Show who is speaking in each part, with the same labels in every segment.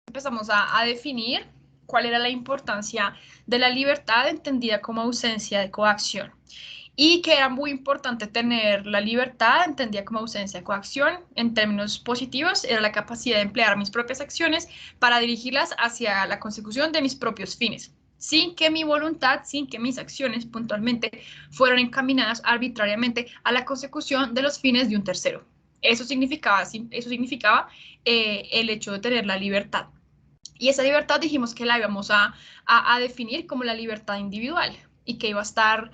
Speaker 1: empezamos a definir cuál era la importancia de la libertad entendida como ausencia de coacción y que era muy importante tener la libertad entendida como ausencia de coacción. En términos positivos, era la capacidad de emplear mis propias acciones para dirigirlas hacia la consecución de mis propios fines, sin que mi voluntad, sin que mis acciones puntualmente fueran encaminadas arbitrariamente a la consecución de los fines de un tercero. Eso significaba el hecho de tener la libertad. Y esa libertad dijimos que la íbamos a definir como la libertad individual y que iba a ser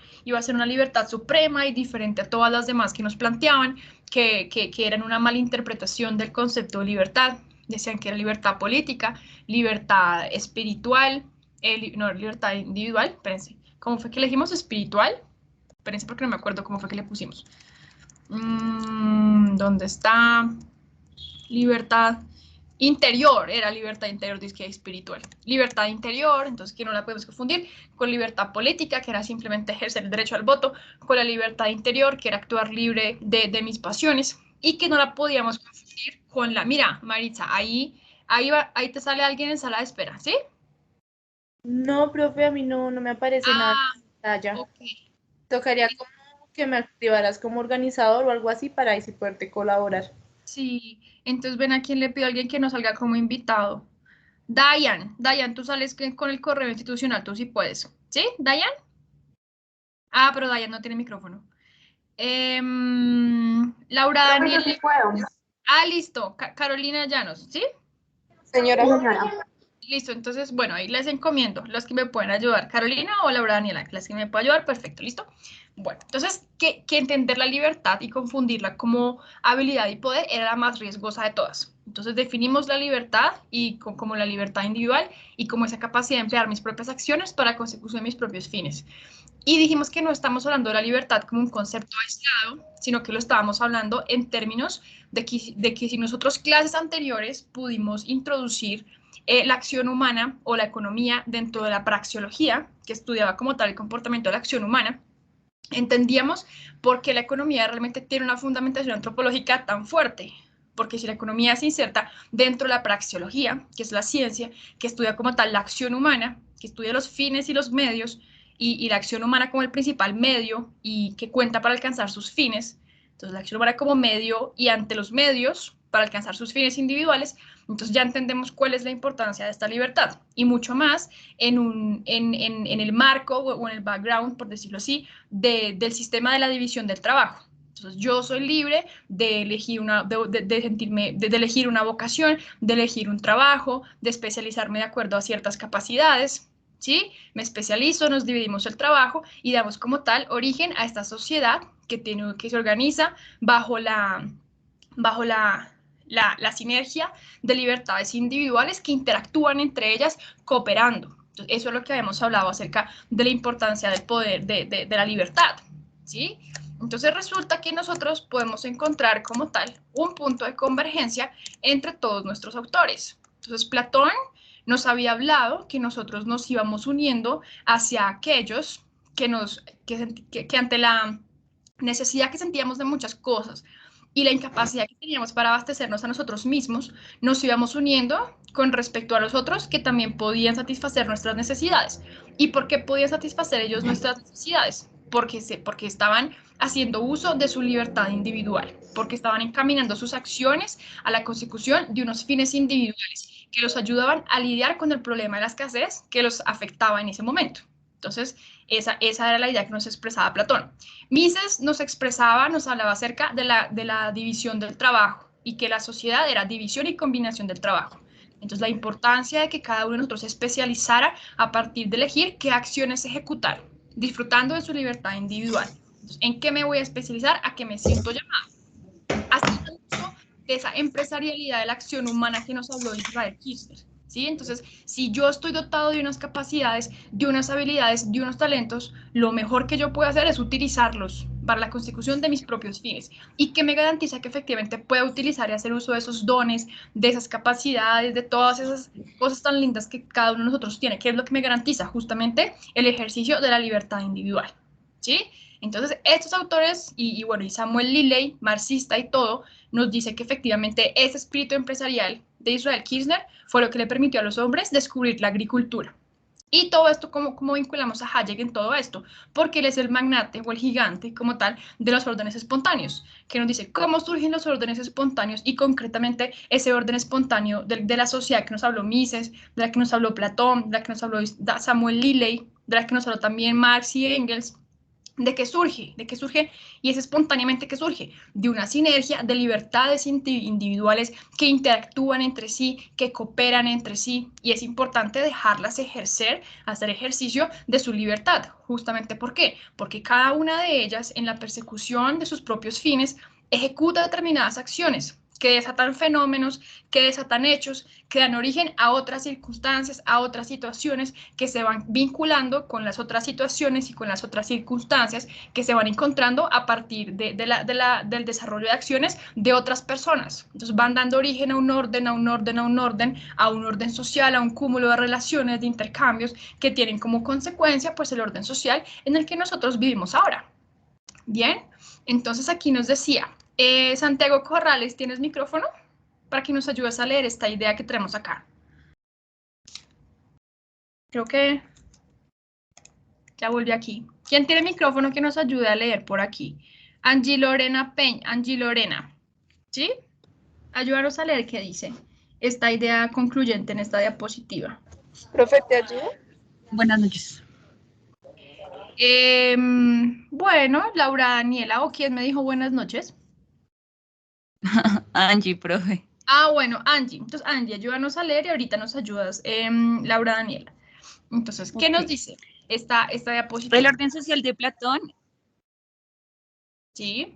Speaker 1: una libertad suprema y diferente a todas las demás que nos planteaban, que eran una mala interpretación del concepto de libertad. Decían que era libertad política, libertad espiritual, no, libertad individual, espérense. ¿Cómo fue que elegimos espiritual? Espérense porque no me acuerdo cómo fue que le pusimos. ¿Dónde está? Libertad interior, era libertad interior, disque espiritual. Libertad interior, entonces que no la podemos confundir con libertad política, que era simplemente ejercer el derecho al voto, con la libertad interior, que era actuar libre de mis pasiones, y que no la podíamos confundir con la, mira, Maritza, ahí te sale alguien en sala de espera, ¿sí?
Speaker 2: No, profe, a mí no me aparece nada en
Speaker 1: Ah,
Speaker 2: pantalla.
Speaker 1: ok.
Speaker 2: Tocaría como que me activaras como organizador o algo así para ahí sí poderte colaborar.
Speaker 1: Sí, entonces ven a quién le pido a alguien que nos salga como invitado. Dayan, tú sales con el correo institucional, tú sí puedes. ¿Sí? ¿Dayan? Ah, pero Dayan no tiene micrófono. Laura
Speaker 3: Profe, yo
Speaker 1: Daniel.
Speaker 3: sí puedo.
Speaker 1: Ah, listo. Carolina Llanos, ¿sí?
Speaker 3: Señora.
Speaker 1: Listo, entonces, bueno, ahí les encomiendo las que me pueden ayudar, Carolina o Laura Daniela, las que me pueden ayudar, perfecto, listo. Bueno, entonces, que entender la libertad y confundirla como habilidad y poder era la más riesgosa de todas. Entonces, definimos la libertad y como la libertad individual y como esa capacidad de emplear mis propias acciones para la consecución de mis propios fines. Y dijimos que no estamos hablando de la libertad como un concepto aislado, sino que lo estábamos hablando en términos de que si nosotros clases anteriores pudimos introducir la acción humana o la economía dentro de la praxeología, que estudiaba como tal el comportamiento de la acción humana, entendíamos por qué la economía realmente tiene una fundamentación antropológica tan fuerte. Porque si la economía se inserta dentro de la praxeología, que es la ciencia que estudia como tal la acción humana, que estudia los fines y los medios, y la acción humana como el principal medio y que cuenta para alcanzar sus fines, entonces la acción humana como medio y ante los medios para alcanzar sus fines individuales, entonces ya entendemos cuál es la importancia de esta libertad y mucho más en el marco o en el background, por decirlo así, del sistema de la división del trabajo. Entonces, yo soy libre de elegir de elegir una vocación, de elegir un trabajo, de especializarme de acuerdo a ciertas capacidades, ¿sí? Me especializo, nos dividimos el trabajo y damos como tal origen a esta sociedad que se organiza bajo la sinergia de libertades individuales que interactúan entre ellas cooperando. Entonces, eso es lo que habíamos hablado acerca de la importancia del poder de la libertad, ¿sí? Entonces resulta que nosotros podemos encontrar como tal un punto de convergencia entre todos nuestros autores. Entonces Platón nos había hablado que nosotros nos íbamos uniendo hacia aquellos que ante la necesidad que sentíamos de muchas cosas y la incapacidad que teníamos para abastecernos a nosotros mismos, nos íbamos uniendo con respecto a los otros que también podían satisfacer nuestras necesidades. ¿Y por qué podían satisfacer ellos nuestras necesidades? Porque estaban haciendo uso de su libertad individual, porque estaban encaminando sus acciones a la consecución de unos fines individuales que los ayudaban a lidiar con el problema de la escasez que los afectaba en ese momento. Entonces, esa era la idea que nos expresaba Platón. Mises nos hablaba acerca de la división del trabajo y que la sociedad era división y combinación del trabajo. Entonces, la importancia de que cada uno de nosotros se especializara a partir de elegir qué acciones ejecutar, disfrutando de su libertad individual. Entonces, ¿en qué me voy a especializar? ¿A qué me siento llamado? Haciendo uso de esa empresarialidad de la acción humana que nos habló Israel Kirchner. ¿Sí? Entonces, si yo estoy dotado de unas capacidades, de unas habilidades, de unos talentos, lo mejor que yo puedo hacer es utilizarlos para la consecución de mis propios fines. ¿Y que me garantiza que efectivamente pueda utilizar y hacer uso de esos dones, de esas capacidades, de todas esas cosas tan lindas que cada uno de nosotros tiene? ¿Qué es lo que me garantiza? Justamente el ejercicio de la libertad individual. ¿Sí? Entonces, estos autores, y bueno, y Samuel Lilley, marxista y todo, nos dice que efectivamente ese espíritu empresarial de Israel Kirzner fue lo que le permitió a los hombres descubrir la agricultura. Y todo esto, ¿cómo vinculamos a Hayek en todo esto? Porque él es el magnate o el gigante como tal de los órdenes espontáneos, que nos dice cómo surgen los órdenes espontáneos y concretamente ese orden espontáneo de la sociedad que nos habló Mises, de la que nos habló Platón, de la que nos habló Samuel Lilley, de la que nos habló también Marx y Engels. ¿De qué surge? ¿De qué surge? Y es espontáneamente que surge de una sinergia de libertades individuales que interactúan entre sí, que cooperan entre sí, y es importante dejarlas ejercer, hacer ejercicio de su libertad. Justamente ¿por qué? Porque cada una de ellas, en la persecución de sus propios fines, ejecuta determinadas acciones que desatan fenómenos, que desatan hechos, que dan origen a otras circunstancias, a otras situaciones que se van vinculando con las otras situaciones y con las otras circunstancias que se van encontrando a partir del desarrollo de acciones de otras personas. Entonces van dando origen a un orden, a un orden, a un orden, a un orden social, a un cúmulo de relaciones, de intercambios que tienen como consecuencia pues el orden social en el que nosotros vivimos ahora. Bien, entonces aquí nos decía, Santiago Corrales, ¿tienes micrófono? Para que nos ayudes a leer esta idea que tenemos acá. Creo que ya volví aquí. ¿Quién tiene micrófono que nos ayude a leer por aquí? Angie Lorena Peña, Angie Lorena, ¿sí? Ayúdanos a leer qué dice esta idea concluyente en esta diapositiva.
Speaker 2: Profe, ¿te ayudo?
Speaker 4: Buenas noches.
Speaker 1: Bueno, Laura Daniela, ¿o quién me dijo buenas noches?
Speaker 4: Angie, profe.
Speaker 1: Ah, bueno, Angie. Entonces, Angie, ayúdanos a leer y ahorita nos ayudas, Laura Daniela. Entonces, ¿qué nos dice esta diapositiva?
Speaker 4: El orden social de Platón
Speaker 1: Sí.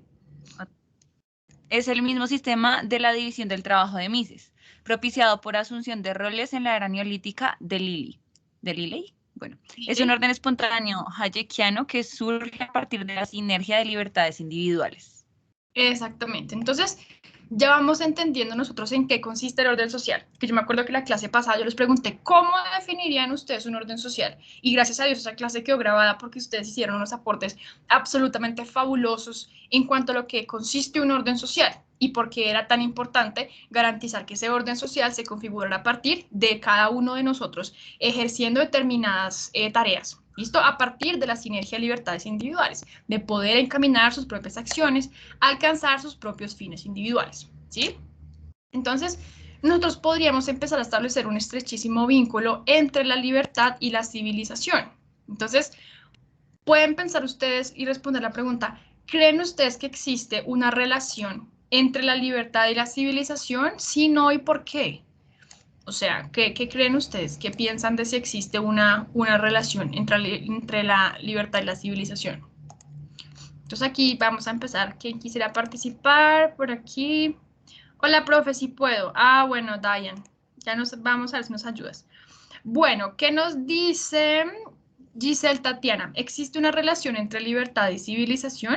Speaker 4: es el mismo sistema de la división del trabajo de Mises, propiciado por asunción de roles en la era neolítica de Lilley. ¿De Lilley? Bueno, es un orden espontáneo hayekiano que surge a partir de la sinergia de libertades individuales.
Speaker 1: Exactamente. Entonces, ya vamos entendiendo nosotros en qué consiste el orden social. Que yo me acuerdo que la clase pasada yo les pregunté, ¿cómo definirían ustedes un orden social? Y gracias a Dios esa clase quedó grabada porque ustedes hicieron unos aportes absolutamente fabulosos en cuanto a lo que consiste un orden social y por qué era tan importante garantizar que ese orden social se configurara a partir de cada uno de nosotros ejerciendo determinadas tareas. ¿Listo? A partir de la sinergia de libertades individuales, de poder encaminar sus propias acciones, alcanzar sus propios fines individuales, ¿sí? Entonces, nosotros podríamos empezar a establecer un estrechísimo vínculo entre la libertad y la civilización. Entonces, pueden pensar ustedes y responder la pregunta, ¿creen ustedes que existe una relación entre la libertad y la civilización? Si no, ¿y por qué? O sea, ¿qué creen ustedes? ¿Qué piensan de si existe una relación entre la libertad y la civilización? Entonces aquí vamos a empezar. ¿Quién quisiera participar? Por aquí. Hola, profe, si puedo. Ah, bueno, Diane. Ya vamos a ver si nos ayudas. Bueno, ¿qué nos dice Giselle Tatiana? ¿Existe una relación entre libertad y civilización?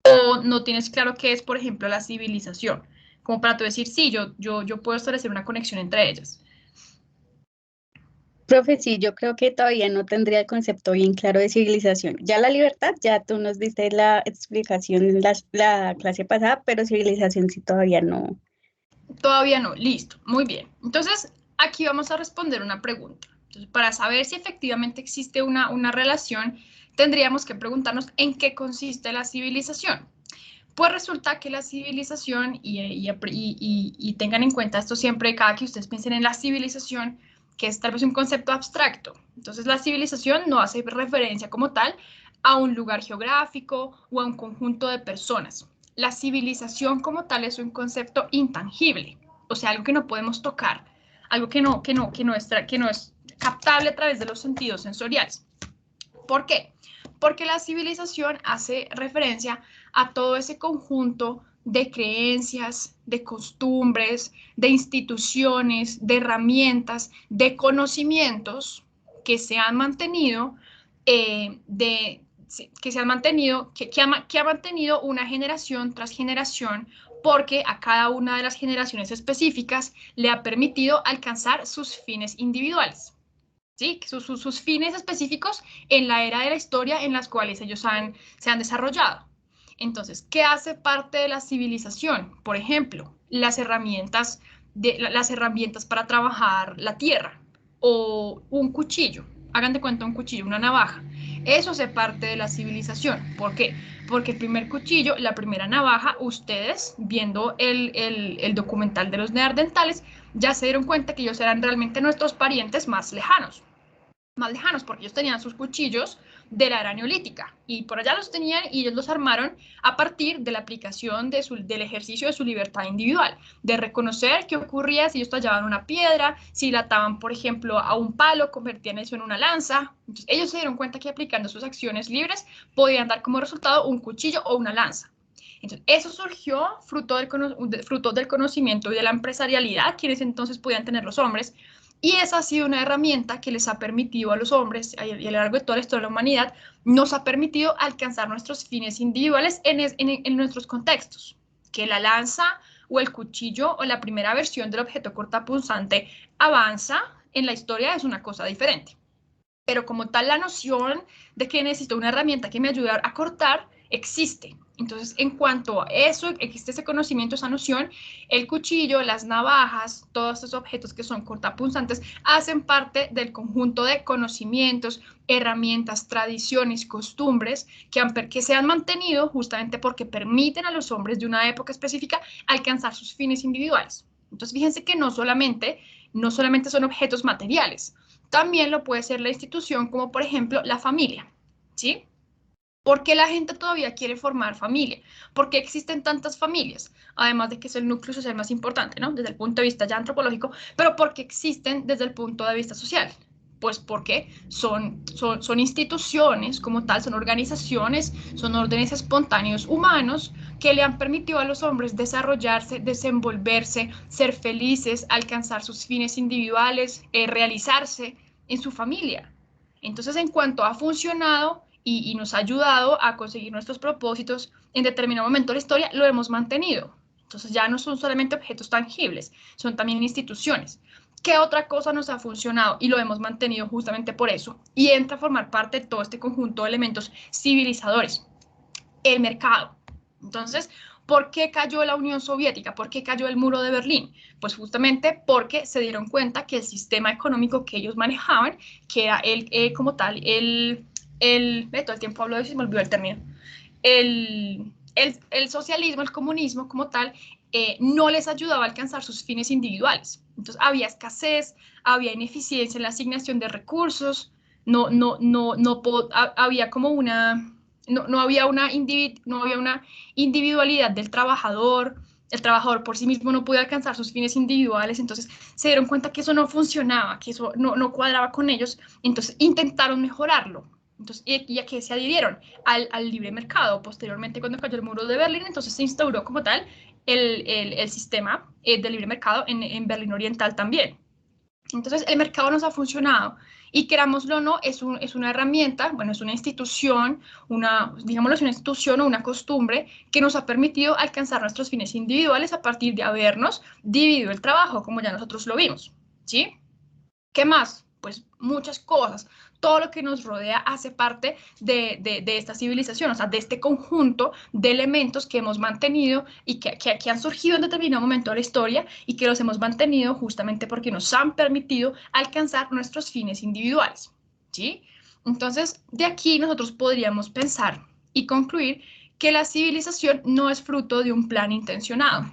Speaker 1: ¿O no tienes claro qué es, por ejemplo, la civilización? Como para tú decir, sí, yo puedo establecer una conexión entre ellas.
Speaker 3: Profe, sí, yo creo que todavía no tendría el concepto bien claro de civilización. Ya la libertad, ya tú nos diste la explicación en la clase pasada, pero civilización sí todavía no.
Speaker 1: Todavía no, listo, muy bien. Entonces, aquí vamos a responder una pregunta. Entonces, para saber si efectivamente existe una relación, tendríamos que preguntarnos en qué consiste la civilización. Pues resulta que la civilización, y tengan en cuenta esto siempre, cada que ustedes piensen en la civilización, que es tal vez un concepto abstracto. Entonces, la civilización no hace referencia como tal a un lugar geográfico o a un conjunto de personas. La civilización como tal es un concepto intangible, o sea, algo que no podemos tocar, algo que no es captable a través de los sentidos sensoriales. ¿Por qué? Porque la civilización hace referencia a todo ese conjunto de creencias, de costumbres, de instituciones, de herramientas, de conocimientos que se han mantenido, que ha mantenido una generación tras generación, porque a cada una de las generaciones específicas le ha permitido alcanzar sus fines individuales. ¿sí? Sus fines específicos en la era de la historia en las cuales ellos se han desarrollado. Entonces, ¿qué hace parte de la civilización? Por ejemplo, las herramientas para trabajar la tierra o un cuchillo. Hagan de cuenta un cuchillo, una navaja. Eso hace parte de la civilización. ¿Por qué? Porque el primer cuchillo, la primera navaja, ustedes viendo el documental de los neandertales, ya se dieron cuenta que ellos eran realmente nuestros parientes más lejanos, porque ellos tenían sus cuchillos de la era neolítica y por allá los tenían y ellos los armaron a partir de la aplicación del ejercicio de su libertad individual, de reconocer qué ocurría si ellos tallaban una piedra, si la ataban, por ejemplo, a un palo, convertían eso en una lanza. Entonces, ellos se dieron cuenta que aplicando sus acciones libres podían dar como resultado un cuchillo o una lanza. Entonces, eso surgió fruto del conocimiento y de la empresarialidad que en ese entonces podían tener los hombres. Y esa ha sido una herramienta que les ha permitido a los hombres, y a lo largo de toda la historia de la humanidad, nos ha permitido alcanzar nuestros fines individuales en nuestros contextos. Que la lanza o el cuchillo o la primera versión del objeto cortapunzante avanza en la historia es una cosa diferente. Pero como tal, la noción de que necesito una herramienta que me ayude a cortar existe. Entonces, en cuanto a eso, existe ese conocimiento, esa noción, el cuchillo, las navajas, todos estos objetos que son cortapunzantes, hacen parte del conjunto de conocimientos, herramientas, tradiciones, costumbres que se han mantenido justamente porque permiten a los hombres de una época específica alcanzar sus fines individuales. Entonces, fíjense que no solamente son objetos materiales, también lo puede ser la institución, como por ejemplo la familia, ¿sí? ¿Por qué la gente todavía quiere formar familia? ¿Por qué existen tantas familias? Además de que es el núcleo social más importante, ¿no? Desde el punto de vista ya antropológico, pero ¿por qué existen desde el punto de vista social? Pues porque son instituciones como tal, son organizaciones, son órdenes espontáneos humanos que le han permitido a los hombres desarrollarse, desenvolverse, ser felices, alcanzar sus fines individuales, realizarse en su familia. Entonces, en cuanto ha funcionado y nos ha ayudado a conseguir nuestros propósitos en determinado momento de la historia, lo hemos mantenido. Entonces, ya no son solamente objetos tangibles, son también instituciones. ¿Qué otra cosa nos ha funcionado? Y lo hemos mantenido justamente por eso. Y entra a formar parte de todo este conjunto de elementos civilizadores. El mercado. Entonces, ¿por qué cayó la Unión Soviética? ¿Por qué cayó el muro de Berlín? Pues justamente porque se dieron cuenta que el sistema económico que ellos manejaban, que era como tal, todo el tiempo hablo de eso y me olvidó el término, el socialismo, el comunismo como tal, no les ayudaba a alcanzar sus fines individuales. Entonces había escasez, había ineficiencia en la asignación de recursos, había como una, no había una individualidad del trabajador, el trabajador por sí mismo no podía alcanzar sus fines individuales, entonces se dieron cuenta que eso no funcionaba, que eso no cuadraba con ellos, entonces intentaron mejorarlo. Entonces, ¿y a qué se adhirieron? Al libre mercado. Posteriormente, cuando cayó el muro de Berlín, entonces se instauró como tal el sistema del libre mercado en Berlín Oriental también. Entonces, el mercado nos ha funcionado y querámoslo o no, es una herramienta, bueno, es una institución, digámoslo, es una institución o una costumbre que nos ha permitido alcanzar nuestros fines individuales a partir de habernos dividido el trabajo, como ya nosotros lo vimos, ¿sí? ¿Qué más? Pues muchas cosas. Todo lo que nos rodea hace parte de esta civilización, o sea, de este conjunto de elementos que hemos mantenido y que han surgido en determinado momento de la historia y que los hemos mantenido justamente porque nos han permitido alcanzar nuestros fines individuales, ¿sí? Entonces, de aquí nosotros podríamos pensar y concluir que la civilización no es fruto de un plan intencionado.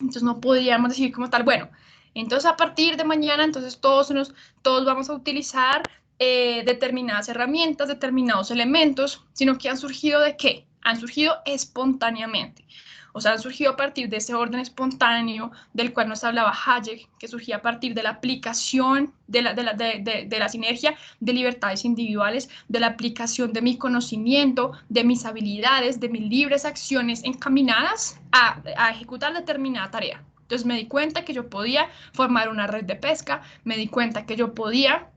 Speaker 1: Entonces, no podríamos decir como tal, bueno, entonces a partir de mañana, entonces todos vamos a utilizar determinadas herramientas, determinados elementos, sino que han surgido ¿de qué? Han surgido espontáneamente. O sea, han surgido a partir de ese orden espontáneo del cual nos hablaba Hayek, que surgía a partir de la aplicación de la sinergia de libertades individuales, de la aplicación de mi conocimiento, de mis habilidades, de mis libres acciones encaminadas a ejecutar determinada tarea. Entonces me di cuenta que yo podía formar una red de pesca, me di cuenta que yo podía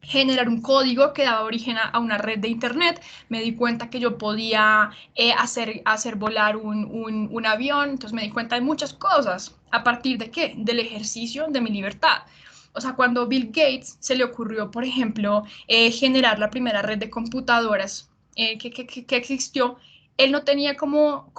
Speaker 1: generar un código que daba origen a una red de internet, me di cuenta que yo podía hacer volar un avión, entonces me di cuenta de muchas cosas, ¿a partir de qué? Del ejercicio de mi libertad. O sea, cuando Bill Gates se le ocurrió, por ejemplo, generar la primera red de computadoras que existió, él no tenía como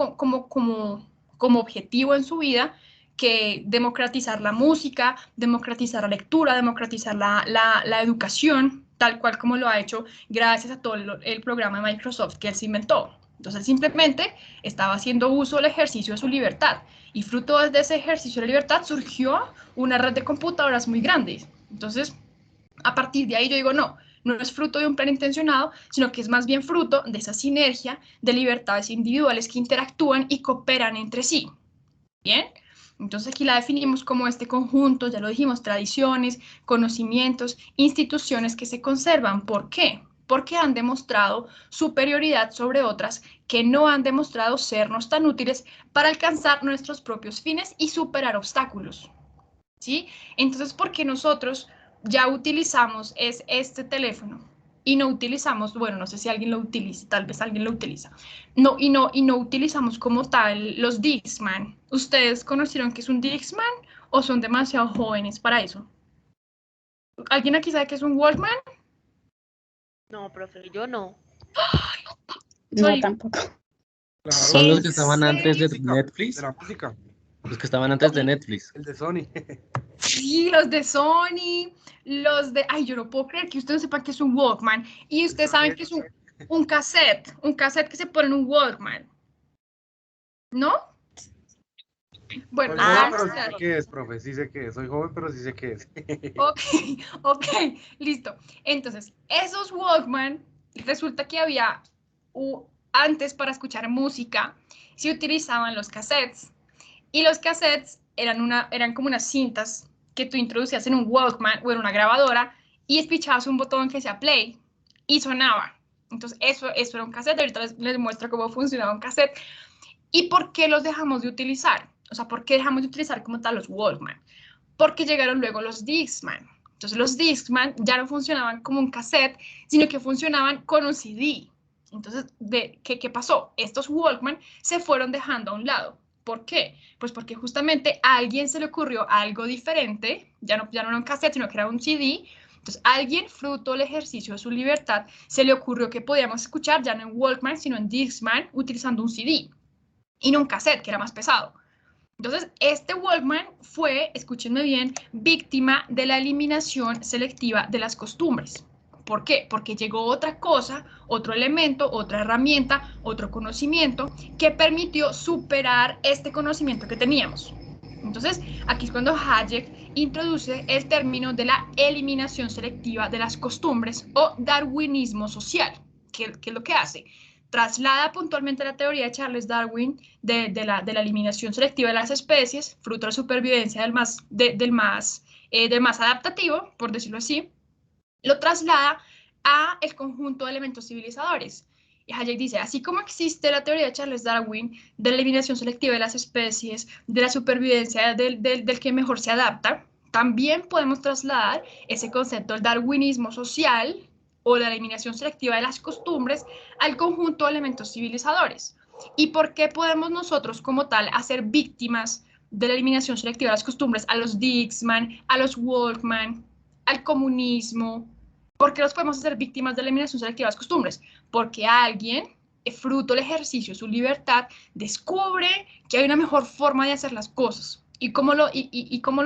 Speaker 1: objetivo en su vida que democratizar la música, democratizar la lectura, democratizar la educación, tal cual como lo ha hecho gracias a todo el programa de Microsoft que él se inventó. Entonces, simplemente estaba haciendo uso del ejercicio de su libertad. Y fruto de ese ejercicio de libertad surgió una red de computadoras muy grandes. Entonces, a partir de ahí yo digo, no es fruto de un plan intencionado, sino que es más bien fruto de esa sinergia de libertades individuales que interactúan y cooperan entre sí. ¿Bien? Entonces aquí la definimos como este conjunto, ya lo dijimos, tradiciones, conocimientos, instituciones que se conservan. ¿Por qué? Porque han demostrado superioridad sobre otras que no han demostrado sernos tan útiles para alcanzar nuestros propios fines y superar obstáculos. ¿Sí? Entonces, ¿por qué nosotros ya utilizamos este teléfono y no utilizamos, bueno, no sé si alguien lo utiliza, tal vez alguien lo utiliza, y no utilizamos como tal los Dixman? ¿Ustedes conocieron qué es un Dixman o son demasiado jóvenes para eso? ¿Alguien aquí sabe qué es un Walkman?
Speaker 2: No, profe, yo no.
Speaker 3: No, tampoco.
Speaker 5: Claro,
Speaker 6: Son los
Speaker 1: ¿En
Speaker 6: que estaban antes de
Speaker 5: música,
Speaker 6: Netflix.
Speaker 5: de la música,
Speaker 6: Los que estaban antes de Netflix.
Speaker 5: el de Sony.
Speaker 1: Sí, los de Sony, los de... Ay, yo no puedo creer que ustedes sepan que es un Walkman. Y ustedes saben que es un cassette que se pone en un Walkman. ¿No? Bueno,
Speaker 5: Soy joven, pero sí
Speaker 1: claro.
Speaker 5: sé qué es, profe, sí sé qué es. Soy joven, pero sí sé qué es.
Speaker 1: Ok, listo. Entonces, esos Walkman, resulta que había antes para escuchar música, se utilizaban los cassettes. Y los cassettes eran como unas cintas que tú introducías en un Walkman o en una grabadora y espichabas un botón que decía play y sonaba. Entonces, eso era un cassette. Ahorita les muestro cómo funcionaba un cassette. ¿Y por qué los dejamos de utilizar? O sea, ¿por qué dejamos de utilizar como tal los Walkman? Porque llegaron luego los Discman. Entonces los Discman ya no funcionaban como un cassette, sino que funcionaban con un CD. Entonces, ¿qué pasó? Estos Walkman se fueron dejando a un lado. ¿Por qué? Pues porque justamente a alguien se le ocurrió algo diferente, ya no era un cassette, sino que era un CD. Entonces, a alguien, fruto del ejercicio de su libertad, se le ocurrió que podíamos escuchar ya no en Walkman, sino en Discman, utilizando un CD y no un cassette, que era más pesado. Entonces, este Walkman fue, escúchenme bien, víctima de la eliminación selectiva de las costumbres. ¿Por qué? Porque llegó otra cosa, otro elemento, otra herramienta, otro conocimiento que permitió superar este conocimiento que teníamos. Entonces, aquí es cuando Hayek introduce el término de la eliminación selectiva de las costumbres o darwinismo social. ¿Qué es lo que hace? Traslada puntualmente la teoría de Charles Darwin de la eliminación selectiva de las especies, fruto de la supervivencia del más adaptativo, por decirlo así, lo traslada a el conjunto de elementos civilizadores. Y Hayek dice, así como existe la teoría de Charles Darwin de la eliminación selectiva de las especies, de la supervivencia del que mejor se adapta, también podemos trasladar ese concepto del darwinismo social o la eliminación selectiva de las costumbres al conjunto de elementos civilizadores. ¿Y por qué podemos nosotros como tal hacer víctimas de la eliminación selectiva de las costumbres a los Dixman, a los Walkman, al comunismo? ¿Por qué los podemos hacer víctimas de la eliminación selectiva de las costumbres? Porque alguien, fruto del ejercicio de su libertad, descubre que hay una mejor forma de hacer las cosas. ¿Y cómo lo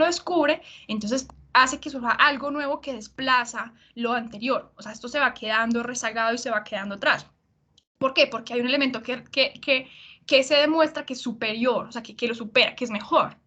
Speaker 1: descubre? Entonces hace que surja algo nuevo que desplaza lo anterior. O sea, esto se va quedando rezagado y se va quedando atrás. ¿Por qué? Porque hay un elemento que se demuestra que es superior, o sea, que lo supera, que es mejor,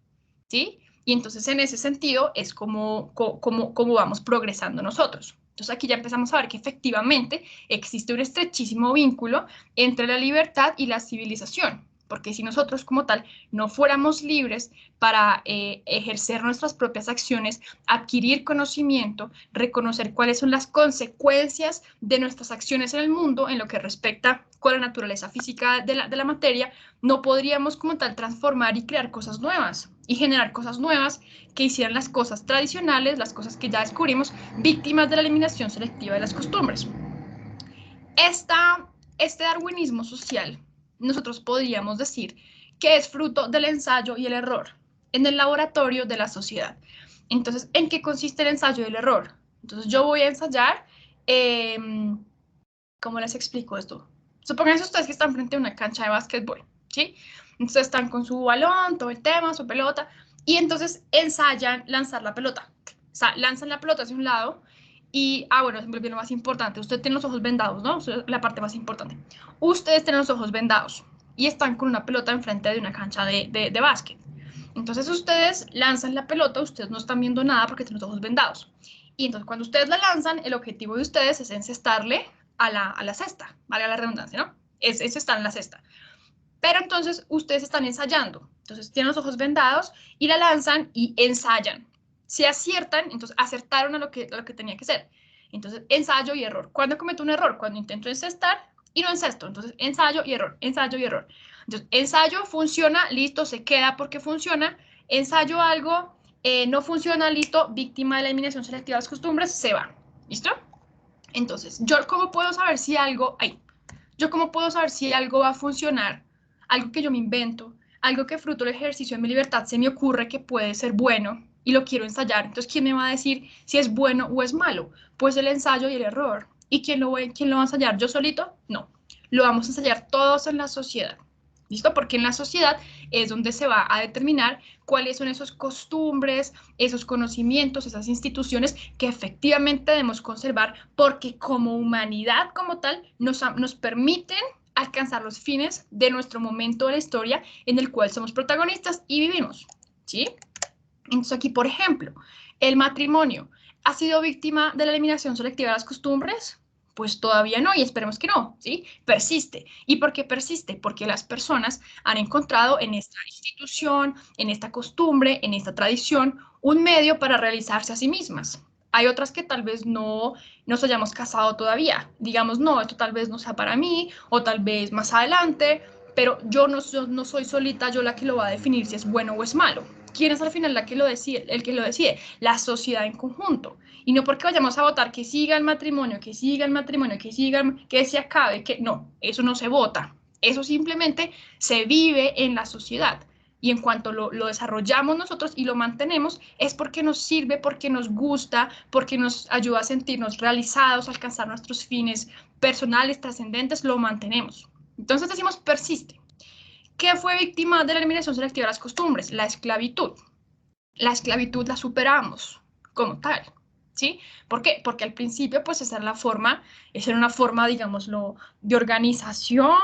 Speaker 1: ¿sí? Y entonces en ese sentido es como vamos progresando nosotros. Entonces aquí ya empezamos a ver que efectivamente existe un estrechísimo vínculo entre la libertad y la civilización. Porque si nosotros como tal no fuéramos libres para ejercer nuestras propias acciones, adquirir conocimiento, reconocer cuáles son las consecuencias de nuestras acciones en el mundo en lo que respecta con la naturaleza física de la materia, no podríamos como tal transformar y crear cosas nuevas y generar cosas nuevas que hicieran las cosas tradicionales, las cosas que ya descubrimos, víctimas de la eliminación selectiva de las costumbres. Este darwinismo social, nosotros podríamos decir que es fruto del ensayo y el error en el laboratorio de la sociedad. Entonces, ¿en qué consiste el ensayo del error? Entonces, yo voy a ensayar, ¿cómo les explico esto? Supongan ustedes que están frente a una cancha de básquetbol, ¿sí? Entonces están con su balón, todo el tema, su pelota, y entonces ensayan lanzar la pelota. O sea, lanzan la pelota hacia un lado y, bueno, se me olvidó lo más importante, usted tiene los ojos vendados, ¿no? La parte más importante. Ustedes tienen los ojos vendados y están con una pelota enfrente de una cancha de básquet. Entonces ustedes lanzan la pelota, ustedes no están viendo nada porque tienen los ojos vendados. Y entonces cuando ustedes la lanzan, el objetivo de ustedes es encestarle a la cesta, valga la redundancia, ¿no? Es estar en la cesta. Pero entonces ustedes están ensayando. Entonces tienen los ojos vendados y la lanzan y ensayan. Si aciertan, entonces acertaron a lo que tenía que ser. Entonces, ensayo y error. ¿Cuándo cometo un error? Cuando intento encestar y no encesto. Entonces, ensayo y error, ensayo y error. Entonces, ensayo, funciona, listo, se queda porque funciona. Ensayo algo, no funciona, listo, víctima de la eliminación selectiva de las costumbres, se va. ¿Listo? Entonces, ¿yo cómo puedo saber si algo va a funcionar? Algo que yo me invento, algo que fruto del ejercicio de mi libertad se me ocurre que puede ser bueno y lo quiero ensayar. Entonces, ¿quién me va a decir si es bueno o es malo? Pues el ensayo y el error. ¿Y quién lo va a ensayar? ¿Yo solito? No. Lo vamos a ensayar todos en la sociedad. ¿Listo? Porque en la sociedad es donde se va a determinar cuáles son esos costumbres, esos conocimientos, esas instituciones que efectivamente debemos conservar porque como humanidad como tal nos permiten alcanzar los fines de nuestro momento de la historia en el cual somos protagonistas y vivimos, ¿sí? Entonces aquí, por ejemplo, el matrimonio ha sido víctima de la eliminación selectiva de las costumbres. Pues todavía no, y esperemos que no, ¿sí? Persiste. ¿Y por qué persiste? Porque las personas han encontrado en esta institución, en esta costumbre, en esta tradición, un medio para realizarse a sí mismas. Hay otras que tal vez no nos hayamos casado todavía. Digamos, no, esto tal vez no sea para mí, o tal vez más adelante, pero yo no soy solita yo la que lo va a definir si es bueno o es malo. ¿Quién es al final el que lo decide? La sociedad en conjunto. Y no porque vayamos a votar que siga el matrimonio, que se acabe, que no, eso no se vota. Eso simplemente se vive en la sociedad. Y en cuanto lo desarrollamos nosotros y lo mantenemos, es porque nos sirve, porque nos gusta, porque nos ayuda a sentirnos realizados, a alcanzar nuestros fines personales, trascendentes, lo mantenemos. Entonces decimos persiste. ¿Qué fue víctima de la eliminación selectiva de las costumbres? La esclavitud. La esclavitud la superamos como tal, ¿sí? ¿Por qué? Porque al principio, pues, esa era una forma, digámoslo, de organización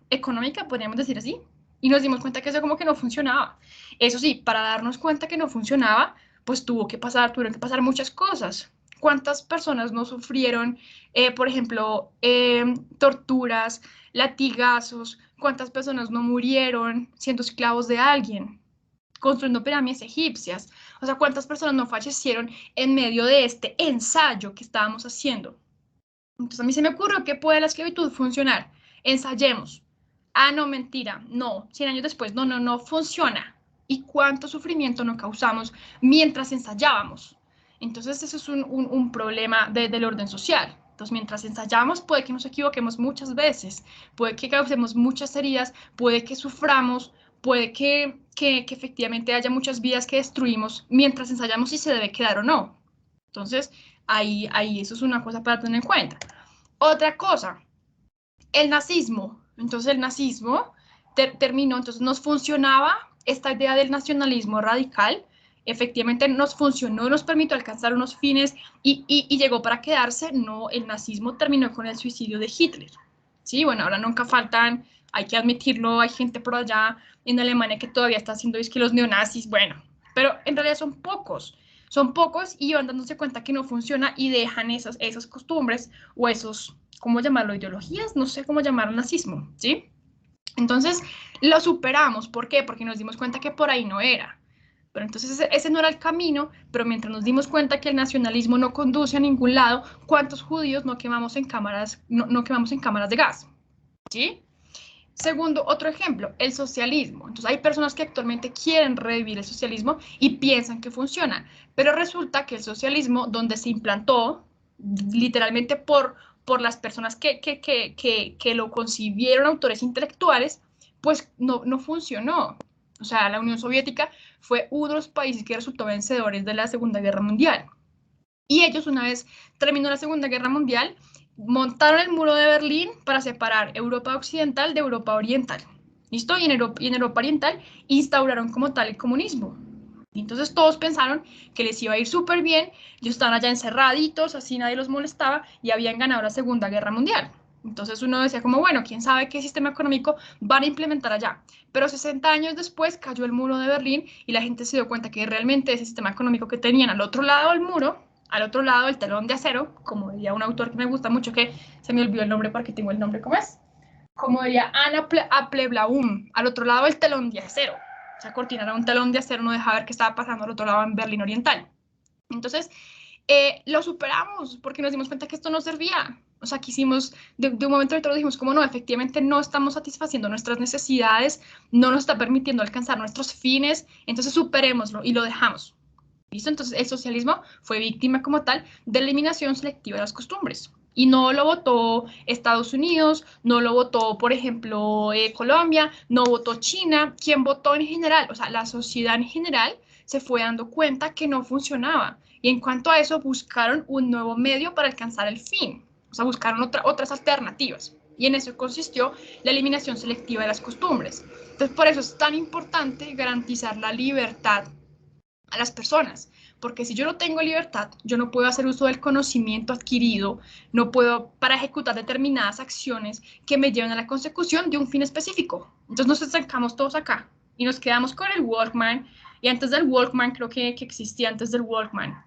Speaker 1: económica, podríamos decir así, y nos dimos cuenta que eso como que no funcionaba. Eso sí, para darnos cuenta que no funcionaba, pues tuvieron que pasar muchas cosas. ¿Cuántas personas no sufrieron, por ejemplo, torturas, latigazos? ¿Cuántas personas no murieron siendo esclavos de alguien, construyendo pirámides egipcias? O sea, ¿cuántas personas no fallecieron en medio de este ensayo que estábamos haciendo? Entonces a mí se me ocurrió que puede la esclavitud funcionar. Ensayemos. Ah, no, mentira. No, 100 años después. No funciona. ¿Y cuánto sufrimiento no causamos mientras ensayábamos? Entonces eso es un problema del orden social. Entonces, mientras ensayamos, puede que nos equivoquemos muchas veces, puede que causemos muchas heridas, puede que suframos, puede que efectivamente haya muchas vidas que destruimos mientras ensayamos si se debe quedar o no. Entonces, ahí eso es una cosa para tener en cuenta. Otra cosa, el nazismo. Entonces, el nazismo terminó, entonces nos funcionaba esta idea del nacionalismo radical, efectivamente nos funcionó, nos permitió alcanzar unos fines y llegó para quedarse. No, el nazismo terminó con el suicidio de Hitler. Sí, bueno, ahora nunca faltan, hay que admitirlo, hay gente por allá en Alemania que todavía está haciendo que los neonazis, bueno, pero en realidad son pocos y van dándose cuenta que no funciona y dejan esas costumbres o esos, ¿cómo llamarlo? Ideologías, no sé cómo llamar al nazismo, ¿sí? Entonces lo superamos, ¿por qué? Porque nos dimos cuenta que por ahí no era. Pero entonces ese no era el camino, pero mientras nos dimos cuenta que el nacionalismo no conduce a ningún lado, ¿cuántos judíos no quemamos en cámaras de gas? ¿Sí? Segundo, otro ejemplo, el socialismo. Entonces hay personas que actualmente quieren revivir el socialismo y piensan que funciona, pero resulta que el socialismo, donde se implantó literalmente por las personas que lo concibieron, autores intelectuales, pues no funcionó. O sea, la Unión Soviética fue uno de los países que resultó vencedores de la Segunda Guerra Mundial. Y ellos, una vez terminó la Segunda Guerra Mundial, montaron el muro de Berlín para separar Europa Occidental de Europa Oriental. ¿Listo? Y en Europa Oriental instauraron como tal el comunismo. Y entonces todos pensaron que les iba a ir súper bien, ellos estaban allá encerraditos, así nadie los molestaba, y habían ganado la Segunda Guerra Mundial. Entonces uno decía como, bueno, quién sabe qué sistema económico van a implementar allá. Pero 60 años después cayó el muro de Berlín y la gente se dio cuenta que realmente ese sistema económico que tenían al otro lado del muro, al otro lado del telón de acero, como diría un autor que me gusta mucho, que se me olvidó el nombre porque tengo el nombre, ¿cómo es? Como diría Anna Applebaum, al otro lado del telón de acero. Esa cortina era un telón de acero, no dejaba ver qué estaba pasando al otro lado en Berlín Oriental. Entonces, lo superamos porque nos dimos cuenta que esto no servía. O sea, quisimos, de un momento a otro dijimos como no, efectivamente no estamos satisfaciendo nuestras necesidades, no nos está permitiendo alcanzar nuestros fines, entonces superémoslo y lo dejamos. ¿Listo? Entonces el socialismo fue víctima como tal de la eliminación selectiva de las costumbres. Y no lo votó Estados Unidos, no lo votó, por ejemplo, Colombia, no votó China. ¿Quién votó en general? O sea, la sociedad en general se fue dando cuenta que no funcionaba. Y en cuanto a eso, buscaron un nuevo medio para alcanzar el fin. O sea, buscaron otras alternativas. Y en eso consistió la eliminación selectiva de las costumbres. Entonces, por eso es tan importante garantizar la libertad a las personas, porque si yo no tengo libertad, yo no puedo hacer uso del conocimiento adquirido, no puedo para ejecutar determinadas acciones que me lleven a la consecución de un fin específico. Entonces nos estancamos todos acá y nos quedamos con el Walkman, y antes del Walkman, creo que existía antes del Walkman,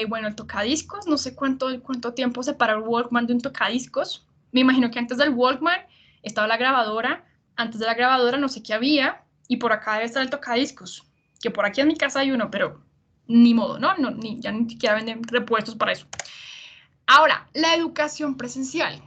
Speaker 1: bueno, el tocadiscos, no sé cuánto tiempo separa el Walkman de un tocadiscos. Me imagino que antes del Walkman estaba la grabadora, antes de la grabadora no sé qué había, y por acá debe estar el tocadiscos, que por aquí en mi casa hay uno, pero ni modo, ¿no? Ya ni siquiera venden repuestos para eso. Ahora, la educación presencial.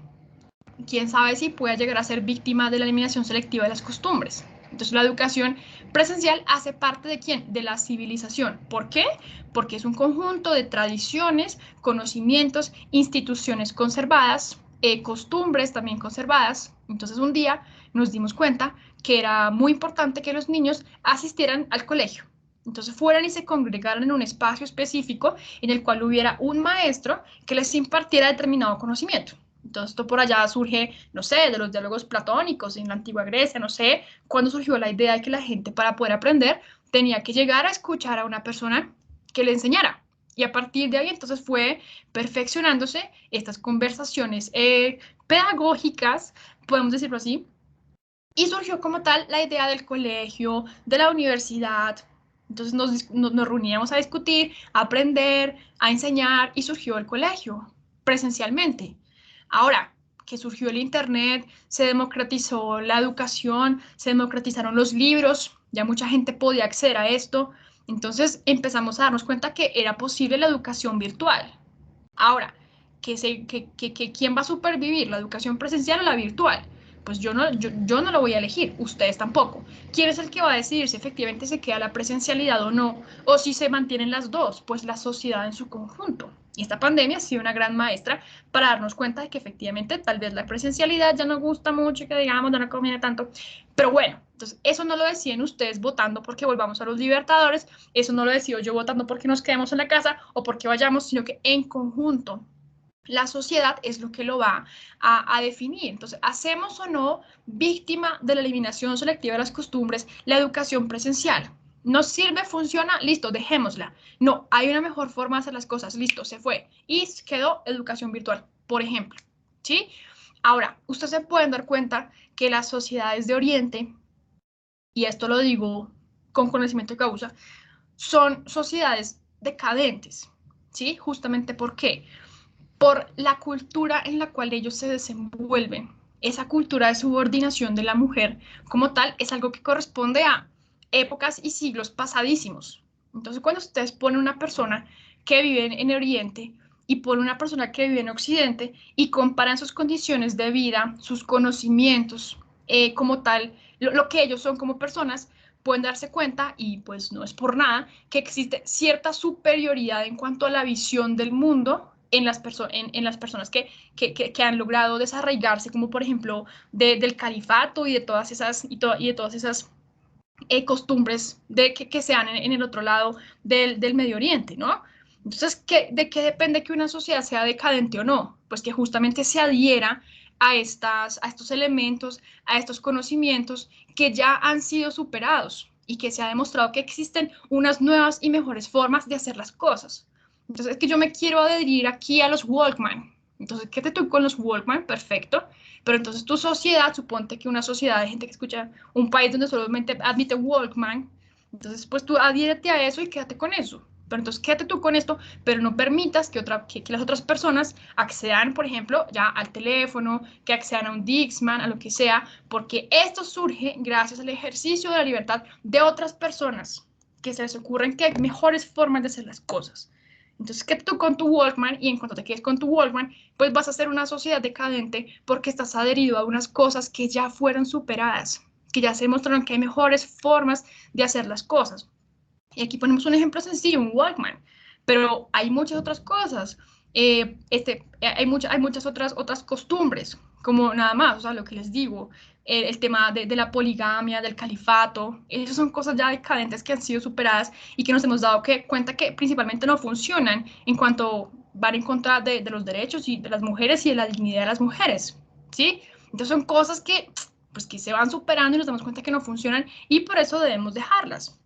Speaker 1: ¿Quién sabe si puede llegar a ser víctima de la eliminación selectiva de las costumbres? Entonces, la educación presencial hace parte ¿de quién? De la civilización. ¿Por qué? Porque es un conjunto de tradiciones, conocimientos, instituciones conservadas, costumbres también conservadas. Entonces, un día nos dimos cuenta que era muy importante que los niños asistieran al colegio. Entonces fueran y se congregaran en un espacio específico en el cual hubiera un maestro que les impartiera determinado conocimiento. Entonces esto por allá surge, no sé, de los diálogos platónicos en la antigua Grecia, no sé, cuando surgió la idea de que la gente para poder aprender tenía que llegar a escuchar a una persona que le enseñara. Y a partir de ahí entonces fue perfeccionándose estas conversaciones pedagógicas, podemos decirlo así, y surgió como tal la idea del colegio, de la universidad. Entonces nos reuníamos a discutir, a aprender, a enseñar, y surgió el colegio presencialmente. Ahora que surgió el internet, se democratizó la educación, se democratizaron los libros, ya mucha gente podía acceder a esto. Entonces empezamos a darnos cuenta que era posible la educación virtual. Ahora, ¿quién va a supervivir, la educación presencial o la virtual? Pues yo no lo voy a elegir, ustedes tampoco. ¿Quién es el que va a decidir si efectivamente se queda la presencialidad o no? O si se mantienen las dos, pues la sociedad en su conjunto. Y esta pandemia ha sido una gran maestra para darnos cuenta de que efectivamente tal vez la presencialidad ya no gusta mucho, que digamos, ya no conviene tanto. Pero bueno, entonces eso no lo deciden ustedes votando porque volvamos a los libertadores, eso no lo decido yo votando porque nos quedemos en la casa o porque vayamos, sino que en conjunto la sociedad es lo que lo va a definir. Entonces, ¿hacemos o no víctima de la eliminación selectiva de las costumbres la educación presencial? ¿Nos sirve? ¿Funciona? Listo, dejémosla. No, hay una mejor forma de hacer las cosas. Listo, se fue. Y quedó educación virtual, por ejemplo. ¿Sí? Ahora, ustedes se pueden dar cuenta que las sociedades de Oriente, y esto lo digo con conocimiento de causa, son sociedades decadentes. ¿Sí? Justamente ¿por qué? Por la cultura en la cual ellos se desenvuelven. Esa cultura de subordinación de la mujer como tal es algo que corresponde a épocas y siglos pasadísimos. Entonces, cuando ustedes ponen una persona que vive en Oriente y ponen una persona que vive en Occidente y comparan sus condiciones de vida, sus conocimientos como tal, lo que ellos son como personas, pueden darse cuenta, y pues no es por nada, que existe cierta superioridad en cuanto a la visión del mundo en las personas que han logrado desarraigarse, como por ejemplo del califato y de todas esas costumbres que sean en el otro lado del Medio Oriente, ¿no? Entonces, ¿de qué depende que una sociedad sea decadente o no? Pues que justamente se adhiera a estos elementos, a estos conocimientos que ya han sido superados y que se ha demostrado que existen unas nuevas y mejores formas de hacer las cosas. Entonces, es que yo me quiero adherir aquí a los Walkman. Entonces, quédate tú con los Walkman, perfecto. Pero entonces tu sociedad, suponte que una sociedad de gente que escucha, un país donde solamente admite Walkman, entonces pues tú adhiérete a eso y quédate con eso. Pero entonces quédate tú con esto, pero no permitas que las otras personas accedan, por ejemplo, ya al teléfono, que accedan a un Dixman, a lo que sea, porque esto surge gracias al ejercicio de la libertad de otras personas, que se les ocurren que hay mejores formas de hacer las cosas. Entonces, quédate tú con tu Walkman y en cuanto te quedes con tu Walkman, pues vas a ser una sociedad decadente porque estás adherido a unas cosas que ya fueron superadas, que ya se demostraron que hay mejores formas de hacer las cosas. Y aquí ponemos un ejemplo sencillo, un Walkman, pero hay muchas otras cosas. Hay muchas otras costumbres, como nada más, o sea, lo que les digo, el tema de la poligamia, del califato, esas son cosas ya decadentes que han sido superadas y que nos hemos dado cuenta que principalmente no funcionan en cuanto van en contra de los derechos y de las mujeres y de la dignidad de las mujeres, ¿sí? Entonces son cosas pues, que se van superando y nos damos cuenta que no funcionan y por eso debemos dejarlas.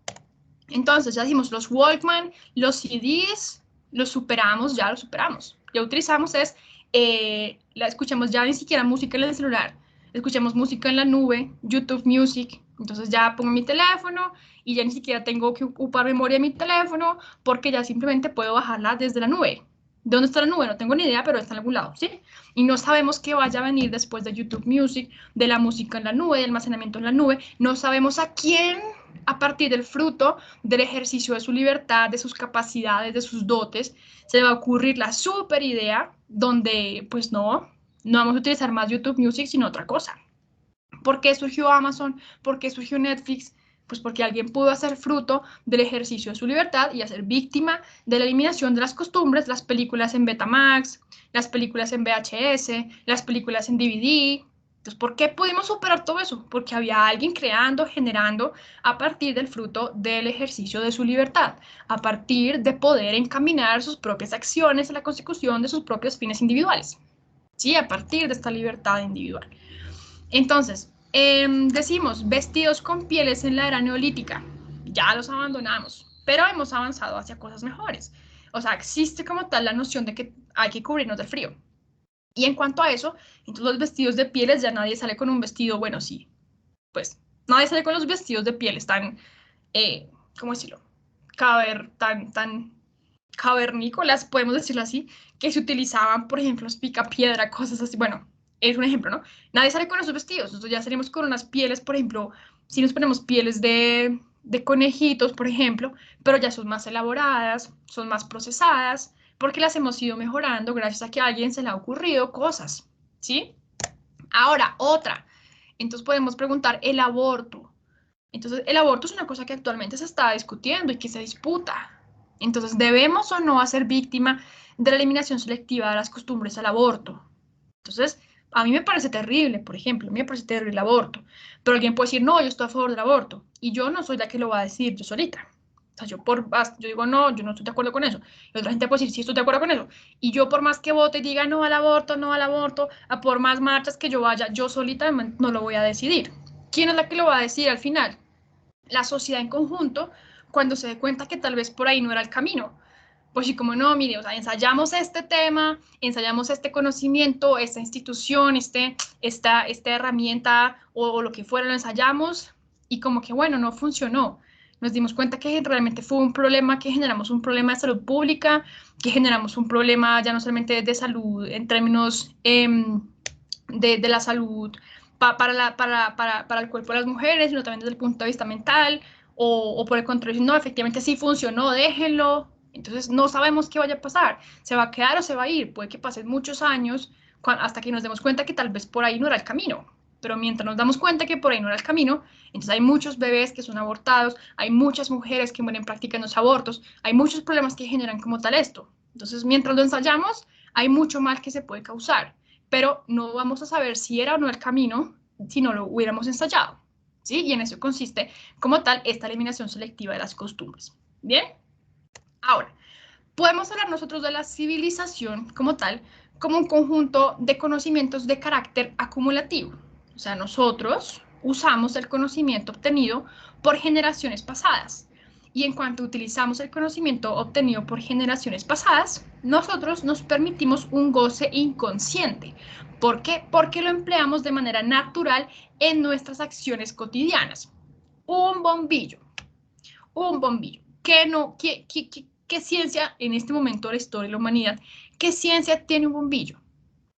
Speaker 1: Entonces, ya decimos, los Walkman, los CDs, los superamos. Ya utilizamos la escuchamos ya ni siquiera música en el celular, escuchamos música en la nube, YouTube Music. Entonces ya pongo mi teléfono y ya ni siquiera tengo que ocupar memoria de mi teléfono porque ya simplemente puedo bajarla desde la nube. ¿De dónde está la nube? No tengo ni idea, pero está en algún lado, ¿sí? Y no sabemos qué vaya a venir después de YouTube Music, de la música en la nube, del almacenamiento en la nube. No sabemos a quién, a partir del fruto del ejercicio de su libertad, de sus capacidades, de sus dotes, se le va a ocurrir la super idea donde, pues no vamos a utilizar más YouTube Music, sino otra cosa. ¿Por qué surgió Amazon? ¿Por qué surgió Netflix? Pues porque alguien pudo hacer fruto del ejercicio de su libertad y hacer víctima de la eliminación de las costumbres, las películas en Betamax, las películas en VHS, las películas en DVD. Entonces, ¿por qué pudimos superar todo eso? Porque había alguien creando, generando a partir del fruto del ejercicio de su libertad, a partir de poder encaminar sus propias acciones a la consecución de sus propios fines individuales. Sí, a partir de esta libertad individual. Entonces, decimos, vestidos con pieles en la era neolítica, ya los abandonamos, pero hemos avanzado hacia cosas mejores. O sea, existe como tal la noción de que hay que cubrirnos del frío. Y en cuanto a eso, entonces los vestidos de pieles, ya nadie sale con un vestido, bueno, sí, pues nadie sale con los vestidos de pieles tan, ¿cómo decirlo? Tan cavernícolas, podemos decirlo así, que se utilizaban, por ejemplo, los picapiedra, cosas así, bueno, es un ejemplo, ¿no? Nadie sale con esos vestidos, nosotros ya salimos con unas pieles, por ejemplo, si nos ponemos pieles de conejitos, por ejemplo, pero ya son más elaboradas, son más procesadas, porque las hemos ido mejorando gracias a que a alguien se le ha ocurrido cosas, ¿sí? Ahora, otra. Entonces podemos preguntar, el aborto. Entonces, el aborto es una cosa que actualmente se está discutiendo y que se disputa. Entonces, ¿debemos o no ser víctima de la eliminación selectiva de las costumbres al aborto? Entonces, a mí me parece terrible, por ejemplo, a mí me parece terrible el aborto, pero alguien puede decir, no, yo estoy a favor del aborto, y yo no soy la que lo va a decir yo solita. O sea, yo digo, no, yo no estoy de acuerdo con eso. Y otra gente puede decir, sí, estoy de acuerdo con eso. Y yo por más que vote y diga no al aborto, no al aborto, a por más marchas que yo vaya, yo solita no lo voy a decidir. ¿Quién es la que lo va a decir al final? La sociedad en conjunto, cuando se dé cuenta que tal vez por ahí no era el camino. Pues sí, como no, mire, o sea, ensayamos este tema, ensayamos este conocimiento, esta institución, esta herramienta o lo que fuera, lo ensayamos y como que, bueno, no funcionó. Nos dimos cuenta que realmente fue un problema, que generamos un problema de salud pública, que generamos un problema ya no solamente de salud en términos de la salud para el cuerpo de las mujeres, sino también desde el punto de vista mental, o por el contrario, no, efectivamente sí funcionó, déjenlo. Entonces no sabemos qué vaya a pasar, se va a quedar o se va a ir, puede que pasen muchos años hasta que nos demos cuenta que tal vez por ahí no era el camino, pero mientras nos damos cuenta que por ahí no era el camino, entonces hay muchos bebés que son abortados, hay muchas mujeres que mueren practicando los abortos, hay muchos problemas que generan como tal esto. Entonces mientras lo ensayamos, hay mucho mal que se puede causar, pero no vamos a saber si era o no el camino si no lo hubiéramos ensayado. ¿sí? Y en eso consiste, como tal, esta eliminación selectiva de las costumbres. ¿Bien? Ahora, podemos hablar nosotros de la civilización como tal, como un conjunto de conocimientos de carácter acumulativo. O sea, nosotros usamos el conocimiento obtenido por generaciones pasadas. Y en cuanto utilizamos el conocimiento obtenido por generaciones pasadas, nosotros nos permitimos un goce inconsciente. ¿Por qué? Porque lo empleamos de manera natural en nuestras acciones cotidianas. Un bombillo. Un bombillo. ¿Qué ciencia en este momento de la historia de la humanidad? ¿Qué ciencia tiene un bombillo?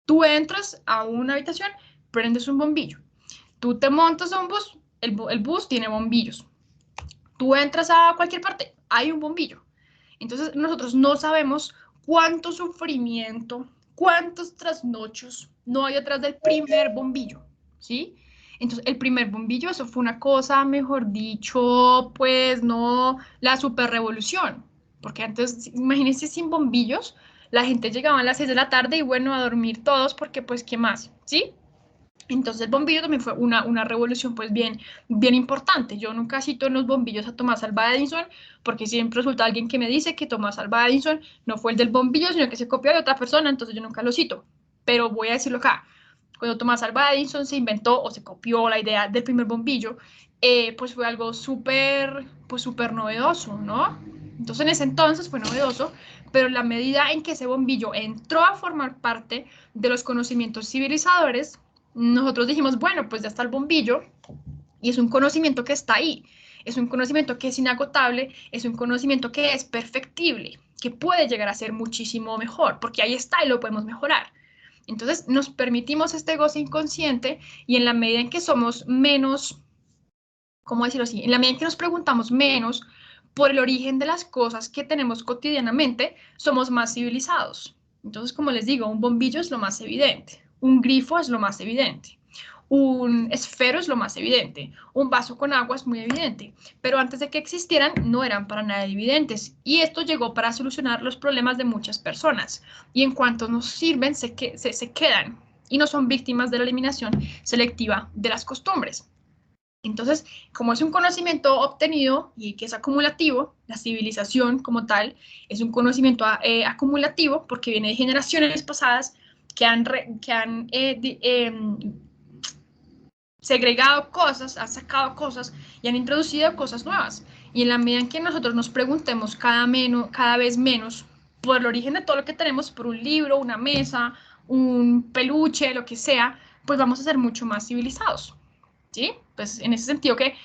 Speaker 1: Tú entras a una habitación, prendes un bombillo. Tú te montas a un bus, el bus tiene bombillos. Tú entras a cualquier parte, hay un bombillo. Entonces nosotros no sabemos cuánto sufrimiento, cuántos trasnochos no hay detrás del primer bombillo, ¿sí? Entonces el primer bombillo, eso fue una cosa, mejor dicho, pues no, la super revolución. Porque antes, imagínense sin bombillos, la gente llegaba a las 6 de la tarde y bueno, a dormir todos porque pues, ¿qué más? ¿Sí? Entonces el bombillo también fue una revolución pues bien importante. Yo nunca cito en los bombillos a Thomas Alva Edison porque siempre resulta alguien que me dice que Thomas Alva Edison no fue el del bombillo, sino que se copió de otra persona, entonces yo nunca lo cito. Pero voy a decirlo acá. Cuando Thomas Alva Edison se inventó o se copió la idea del primer bombillo, pues fue algo súper novedoso, ¿no? Entonces en ese entonces fue novedoso, pero en la medida en que ese bombillo entró a formar parte de los conocimientos civilizadores, nosotros dijimos, bueno, pues ya está el bombillo y es un conocimiento que está ahí, es un conocimiento que es inagotable, es un conocimiento que es perfectible, que puede llegar a ser muchísimo mejor, porque ahí está y lo podemos mejorar. Entonces nos permitimos este goce inconsciente y en la medida en que somos menos, ¿cómo decirlo así? En la medida en que nos preguntamos menos por el origen de las cosas que tenemos cotidianamente, somos más civilizados. Entonces, como les digo, un bombillo es lo más evidente, un grifo es lo más evidente, un esfero es lo más evidente, un vaso con agua es muy evidente, pero antes de que existieran no eran para nada evidentes y esto llegó para solucionar los problemas de muchas personas y en cuanto nos sirven se quedan y no son víctimas de la eliminación selectiva de las costumbres. Entonces, como es un conocimiento obtenido y que es acumulativo, la civilización como tal es un conocimiento acumulativo porque viene de generaciones pasadas que han segregado cosas, han sacado cosas y han introducido cosas nuevas. Y en la medida en que nosotros nos preguntemos cada vez menos por el origen de todo lo que tenemos, por un libro, una mesa, un peluche, lo que sea, pues vamos a ser mucho más civilizados. ¿Sí? Pues en ese sentido que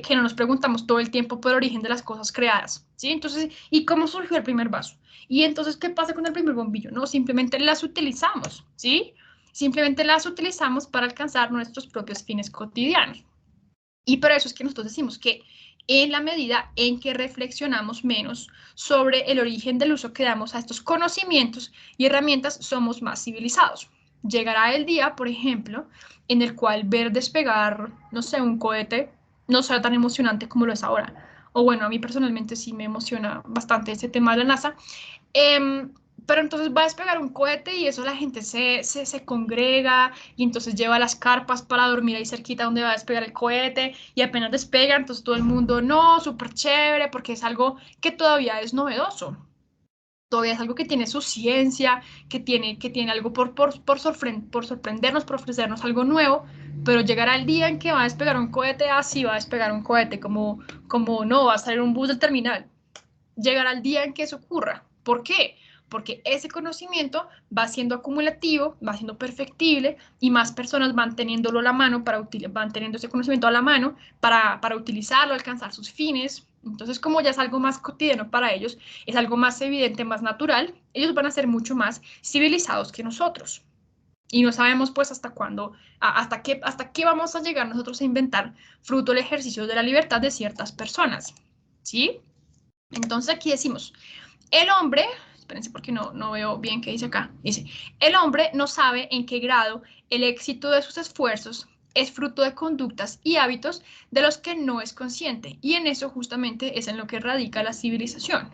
Speaker 1: no nos preguntamos todo el tiempo por el origen de las cosas creadas, ¿sí? Entonces, ¿y cómo surgió el primer vaso? Y entonces, ¿qué pasa con el primer bombillo? No, simplemente las utilizamos, ¿sí? Simplemente las utilizamos para alcanzar nuestros propios fines cotidianos. Y por eso es que nosotros decimos que en la medida en que reflexionamos menos sobre el origen del uso que damos a estos conocimientos y herramientas, somos más civilizados. Llegará el día, por ejemplo, en el cual ver despegar, no sé, un cohete no será tan emocionante como lo es ahora. O bueno, a mí personalmente sí me emociona bastante este tema de la NASA. Pero entonces va a despegar un cohete y eso la gente se congrega y entonces lleva las carpas para dormir ahí cerquita donde va a despegar el cohete y apenas despega, entonces todo el mundo, no, súper chévere, porque es algo que todavía es novedoso. Todavía es algo que tiene su ciencia, que tiene algo por sorprendernos, por ofrecernos algo nuevo, pero llegará el día en que va a despegar un cohete, así va a despegar un cohete, como no, va a salir un bus del terminal. Llegará el día en que eso ocurra. ¿Por qué? Porque ese conocimiento va siendo acumulativo, va siendo perfectible y más personas van teniéndolo a la mano, van teniendo ese conocimiento a la mano para utilizarlo, alcanzar sus fines. Entonces, como ya es algo más cotidiano para ellos, es algo más evidente, más natural, ellos van a ser mucho más civilizados que nosotros. Y no sabemos pues hasta cuándo, hasta qué vamos a llegar nosotros a inventar fruto del ejercicio de la libertad de ciertas personas. ¿Sí? Entonces aquí decimos, el hombre, espérense porque no veo bien qué dice acá, dice, el hombre no sabe en qué grado el éxito de sus esfuerzos es fruto de conductas y hábitos de los que no es consciente, y en eso justamente es en lo que radica la civilización.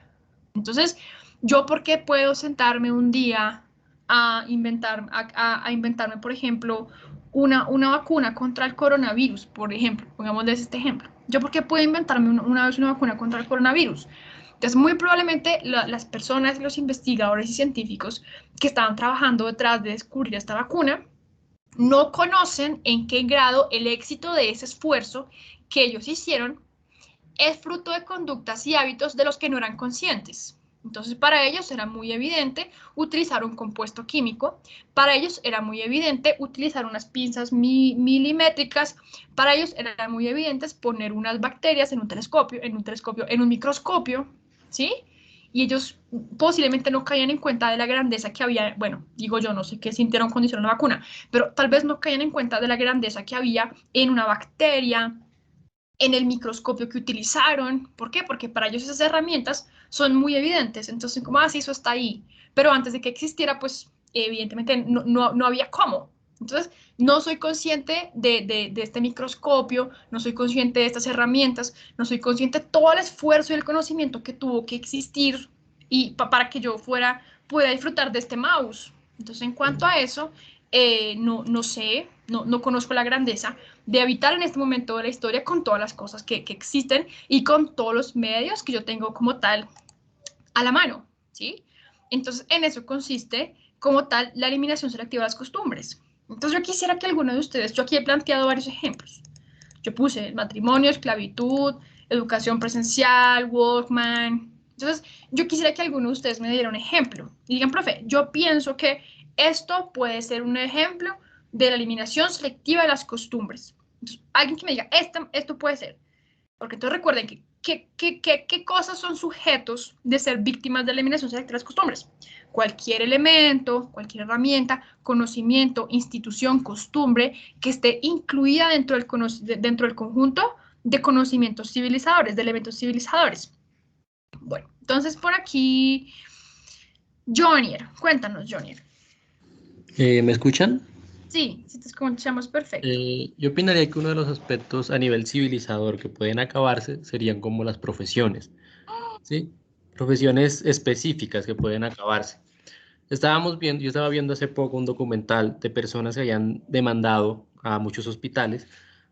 Speaker 1: Entonces, ¿yo por qué puedo sentarme un día a inventarme, por ejemplo, una vacuna contra el coronavirus, por ejemplo, pongámosles este ejemplo. ¿Yo por qué puedo inventarme una vez una vacuna contra el coronavirus? Entonces, muy probablemente las personas, los investigadores y científicos que estaban trabajando detrás de descubrir esta vacuna no conocen en qué grado el éxito de ese esfuerzo que ellos hicieron es fruto de conductas y hábitos de los que no eran conscientes. Entonces, para ellos era muy evidente utilizar un compuesto químico, para ellos era muy evidente utilizar unas pinzas milimétricas, para ellos era muy evidente poner unas bacterias en un microscopio, ¿sí? Y ellos posiblemente no caían en cuenta de la grandeza que había, bueno, digo yo, no sé qué sintieron cuando hicieron la vacuna, pero tal vez no caían en cuenta de la grandeza que había en una bacteria, en el microscopio que utilizaron. ¿Por qué? Porque para ellos esas herramientas son muy evidentes. Entonces, como así, eso está ahí. Pero antes de que existiera, pues, evidentemente no había cómo. Entonces, no soy consciente de este microscopio, no soy consciente de estas herramientas, no soy consciente de todo el esfuerzo y el conocimiento que tuvo que existir y para que yo pueda disfrutar de este mouse. Entonces, en cuanto a eso, no sé, no conozco la grandeza de habitar en este momento de la historia con todas las cosas que existen y con todos los medios que yo tengo como tal a la mano, ¿sí? Entonces, en eso consiste como tal la eliminación selectiva de las costumbres. Entonces, yo quisiera que alguno de ustedes, yo aquí he planteado varios ejemplos. Yo puse matrimonio, esclavitud, educación presencial, Walkman. Entonces, yo quisiera que alguno de ustedes me diera un ejemplo. Y digan, profe, yo pienso que esto puede ser un ejemplo de la eliminación selectiva de las costumbres. Entonces, alguien que me diga, esto puede ser. Porque entonces recuerden que qué cosas son sujetos de ser víctimas de la eliminación selectiva de las costumbres. Cualquier elemento, cualquier herramienta, conocimiento, institución, costumbre que esté incluida dentro del conjunto de conocimientos civilizadores, de elementos civilizadores. Bueno, entonces por aquí, Jonier, cuéntanos, Jonier.
Speaker 6: ¿Me escuchan?
Speaker 1: Sí, si te escuchamos perfecto.
Speaker 6: Yo opinaría que uno de los aspectos a nivel civilizador que pueden acabarse serían como las profesiones, ¿sí? Profesiones específicas que pueden acabarse. Yo estaba viendo hace poco un documental de personas que habían demandado a muchos hospitales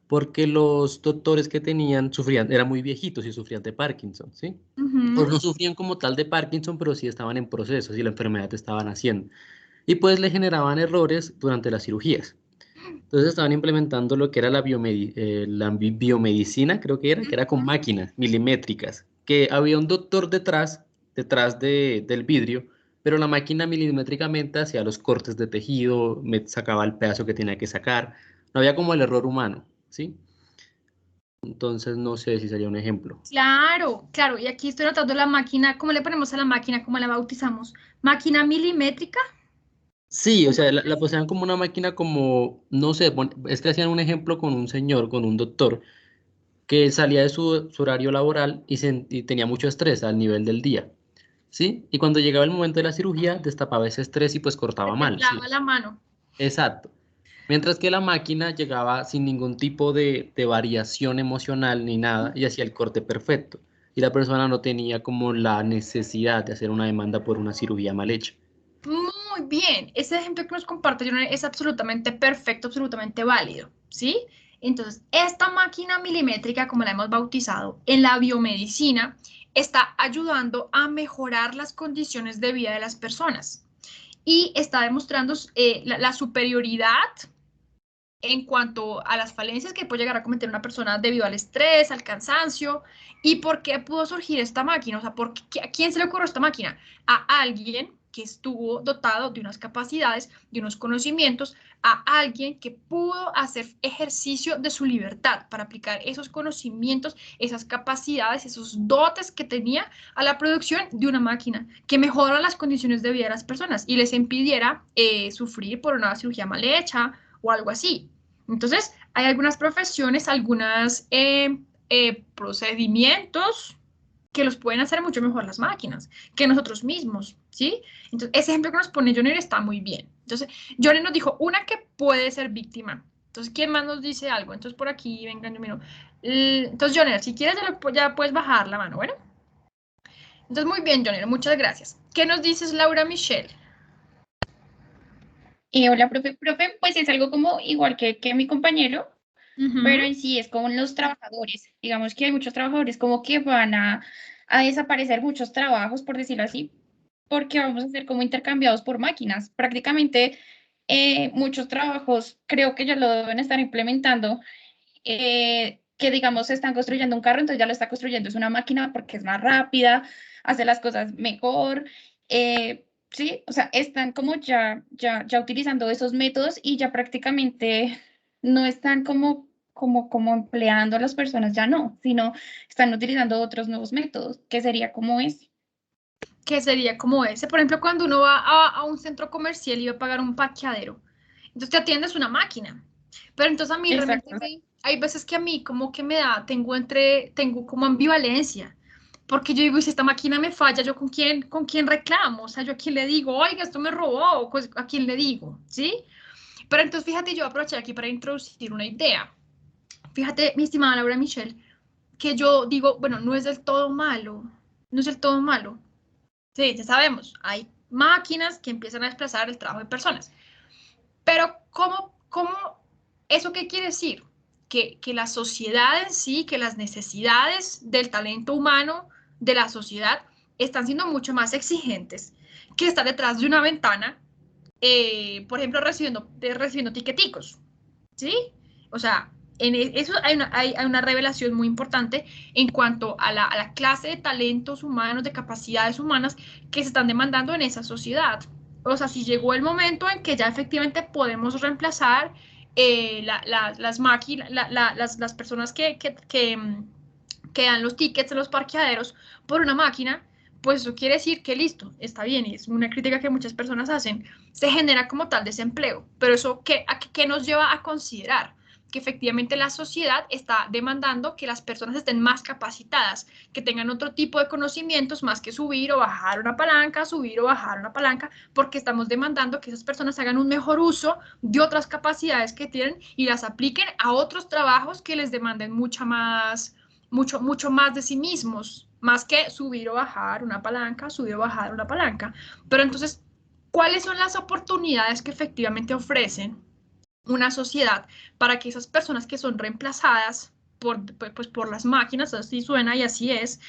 Speaker 6: porque los doctores que tenían eran muy viejitos y sufrían de Parkinson, ¿sí? O no sufrían como tal de Parkinson, pero sí estaban en proceso, y la enfermedad estaban haciendo. Y pues le generaban errores durante las cirugías. Entonces estaban implementando lo que era la biomedicina, creo que era con máquinas milimétricas, que había un doctor detrás del vidrio, pero la máquina milimétricamente hacía los cortes de tejido, sacaba el pedazo que tenía que sacar, no había como el error humano, ¿sí? Entonces no sé si sería un ejemplo.
Speaker 1: Claro, claro, y aquí estoy notando la máquina, ¿cómo le ponemos a la máquina? ¿Cómo la bautizamos? ¿Máquina milimétrica?
Speaker 6: Sí, o sea, la poseían como una máquina como, no sé, es que hacían un ejemplo con un señor, con un doctor, que salía de su horario laboral y tenía mucho estrés al nivel del día, ¿sí? Y cuando llegaba el momento de la cirugía, destapaba ese estrés y pues
Speaker 1: Se
Speaker 6: cortaba mal, ¿sí?
Speaker 1: temblaba la mano.
Speaker 6: Exacto. Mientras que la máquina llegaba sin ningún tipo de variación emocional ni nada y hacía el corte perfecto. Y la persona no tenía como la necesidad de hacer una demanda por una cirugía mal hecha.
Speaker 1: Muy bien, ese ejemplo que nos comparte Jonah es absolutamente perfecto, absolutamente válido, ¿sí? Entonces, esta máquina milimétrica, como la hemos bautizado, en la biomedicina, está ayudando a mejorar las condiciones de vida de las personas y está demostrando la superioridad en cuanto a las falencias que puede llegar a cometer una persona debido al estrés, al cansancio, y por qué pudo surgir esta máquina. O sea, ¿a quién se le ocurrió esta máquina? A alguien que estuvo dotado de unas capacidades, de unos conocimientos, a alguien que pudo hacer ejercicio de su libertad para aplicar esos conocimientos, esas capacidades, esos dotes que tenía a la producción de una máquina que mejora las condiciones de vida de las personas y les impidiera sufrir por una cirugía mal hecha o algo así. Entonces, hay algunas profesiones, algunos procedimientos que los pueden hacer mucho mejor las máquinas que nosotros mismos, ¿sí? Entonces, ese ejemplo que nos pone Johnny está muy bien. Entonces, Johnny nos dijo una que puede ser víctima. Entonces, ¿quién más nos dice algo? Entonces, por aquí, venga, yo miro. Entonces, Johnny, si quieres, ya puedes bajar la mano, ¿bueno? Entonces, muy bien, Johnny, muchas gracias. ¿Qué nos dices, Laura Michelle?
Speaker 7: Hola, profe, pues es algo como igual que mi compañero, pero en sí es como los trabajadores. Digamos que hay muchos trabajadores como que van a desaparecer muchos trabajos, por decirlo así, porque vamos a ser como intercambiados por máquinas. Prácticamente muchos trabajos creo que ya lo deben estar implementando, que digamos se están construyendo un carro, entonces ya lo está construyendo es una máquina porque es más rápida, hace las cosas mejor. Sí, o sea, están como ya utilizando esos métodos y ya prácticamente no están como empleando a las personas, ya no, sino están utilizando otros nuevos métodos, que sería como ese.
Speaker 1: Que sería como ese. Por ejemplo, cuando uno va a un centro comercial y va a pagar un parqueadero, entonces te atiendes una máquina. Pero entonces a mí realmente
Speaker 7: Exacto.
Speaker 1: hay veces que a mí como que me da, tengo como ambivalencia. Porque yo digo, y si esta máquina me falla, ¿yo con quién reclamo? O sea, ¿yo a quién le digo, oiga, esto me robó? O ¿a quién le digo? ¿Sí? Pero entonces, fíjate, yo voy a aprovechar aquí para introducir una idea. Fíjate, mi estimada Laura Michelle, que yo digo, bueno, no es del todo malo, no es del todo malo. Sí, ya sabemos, hay máquinas que empiezan a desplazar el trabajo de personas. Pero ¿eso qué quiere decir? Que la sociedad en sí, que las necesidades del talento humano de la sociedad están siendo mucho más exigentes que estar detrás de una ventana, por ejemplo, recibiendo tiqueticos, ¿sí? O sea, eso hay una revelación muy importante en cuanto a la clase de talentos humanos, de capacidades humanas que se están demandando en esa sociedad. O sea, si llegó el momento en que ya efectivamente podemos reemplazar las máquinas, las personas que dan los tickets en los parqueaderos por una máquina, pues eso quiere decir que listo, está bien, y es una crítica que muchas personas hacen, se genera como tal desempleo, pero eso ¿qué nos lleva a considerar? Que efectivamente la sociedad está demandando que las personas estén más capacitadas, que tengan otro tipo de conocimientos más que subir o bajar una palanca, subir o bajar una palanca, porque estamos demandando que esas personas hagan un mejor uso de otras capacidades que tienen y las apliquen a otros trabajos que les demanden mucho más de sí mismos, más que subir o bajar una palanca, subir o bajar una palanca. Pero entonces, ¿cuáles son las oportunidades que efectivamente ofrecen una sociedad para que esas personas que son reemplazadas por las máquinas, así suena y así es,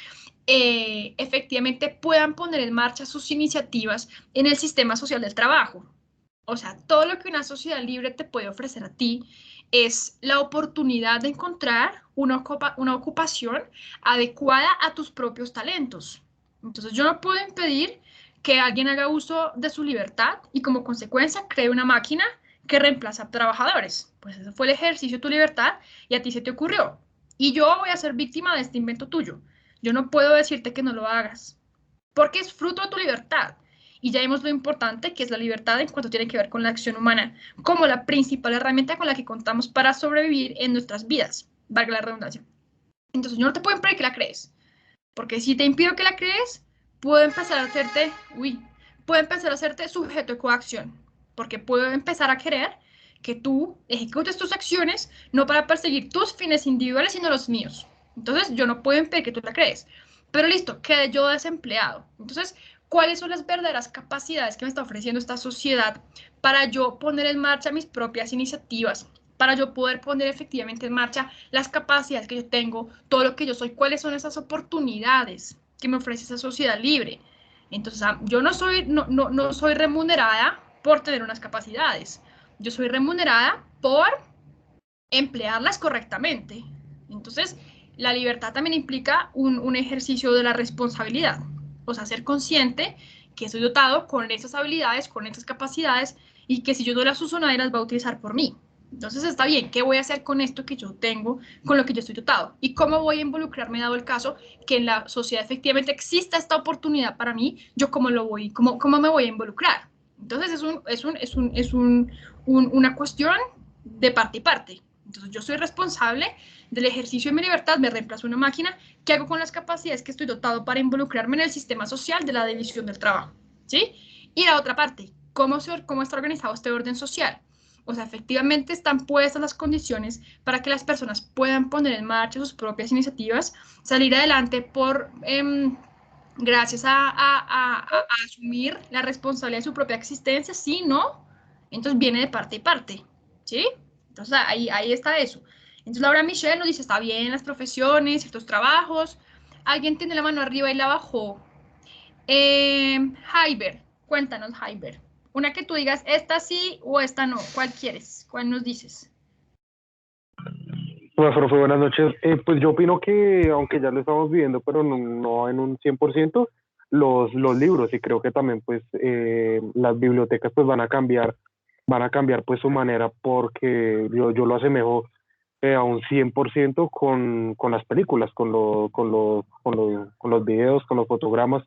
Speaker 1: efectivamente puedan poner en marcha sus iniciativas en el sistema social del trabajo? O sea, todo lo que una sociedad libre te puede ofrecer a ti es la oportunidad de encontrar una ocupación adecuada a tus propios talentos. Entonces, yo no puedo impedir que alguien haga uso de su libertad y como consecuencia cree una máquina que reemplaza a trabajadores. Pues ese fue el ejercicio de tu libertad y a ti se te ocurrió. Y yo voy a ser víctima de este invento tuyo. Yo no puedo decirte que no lo hagas, porque es fruto de tu libertad. Y ya vimos lo importante que es la libertad en cuanto tiene que ver con la acción humana, como la principal herramienta con la que contamos para sobrevivir en nuestras vidas, valga la redundancia. Entonces yo no te puedo impedir que la crees, porque si te impido que la crees, puedo empezar a hacerte sujeto de coacción, porque puedo empezar a querer que tú ejecutes tus acciones no para perseguir tus fines individuales, sino los míos. Entonces, yo no puedo impedir que tú la crees. Pero listo, quedé yo desempleado. Entonces, ¿cuáles son las verdaderas capacidades que me está ofreciendo esta sociedad para yo poner en marcha mis propias iniciativas? Para yo poder poner efectivamente en marcha las capacidades que yo tengo, todo lo que yo soy, cuáles son esas oportunidades que me ofrece esa sociedad libre. Entonces, yo no soy remunerada por tener unas capacidades, yo soy remunerada por emplearlas correctamente. Entonces, la libertad también implica un ejercicio de la responsabilidad, o sea, ser consciente que soy dotado con esas habilidades, con esas capacidades, y que si yo no las uso, nadie las va a utilizar por mí. Entonces está bien, ¿qué voy a hacer con esto que yo tengo, con lo que yo estoy dotado? ¿Y cómo voy a involucrarme, dado el caso que en la sociedad efectivamente exista esta oportunidad para mí? ¿Yo cómo me voy a involucrar? Entonces una cuestión de parte y parte. Entonces yo soy responsable del ejercicio de mi libertad, me reemplazo una máquina, ¿qué hago con las capacidades que estoy dotado para involucrarme en el sistema social de la división del trabajo? ¿Sí? Y la otra parte, ¿cómo está organizado este orden social? O sea, efectivamente están puestas las condiciones para que las personas puedan poner en marcha sus propias iniciativas, salir adelante gracias a asumir la responsabilidad de su propia existencia, sí, no, Entonces viene de parte y parte, ¿sí? Entonces ahí está eso. Entonces Laura Michelle nos dice, está bien las profesiones, ciertos trabajos. Alguien tiene la mano arriba y la bajó. Jaiber, cuéntanos, Jaiber. Una que tú digas, esta sí o esta no. ¿Cuál quieres? ¿Cuál nos dices?
Speaker 5: Bueno, profe, buenas noches. Pues yo opino que, aunque ya lo estamos viviendo, pero no en un 100%, los libros, y creo que también pues las bibliotecas pues van a cambiar pues su manera, porque yo lo asemejo a un 100% con las películas, con los videos, con los fotogramas.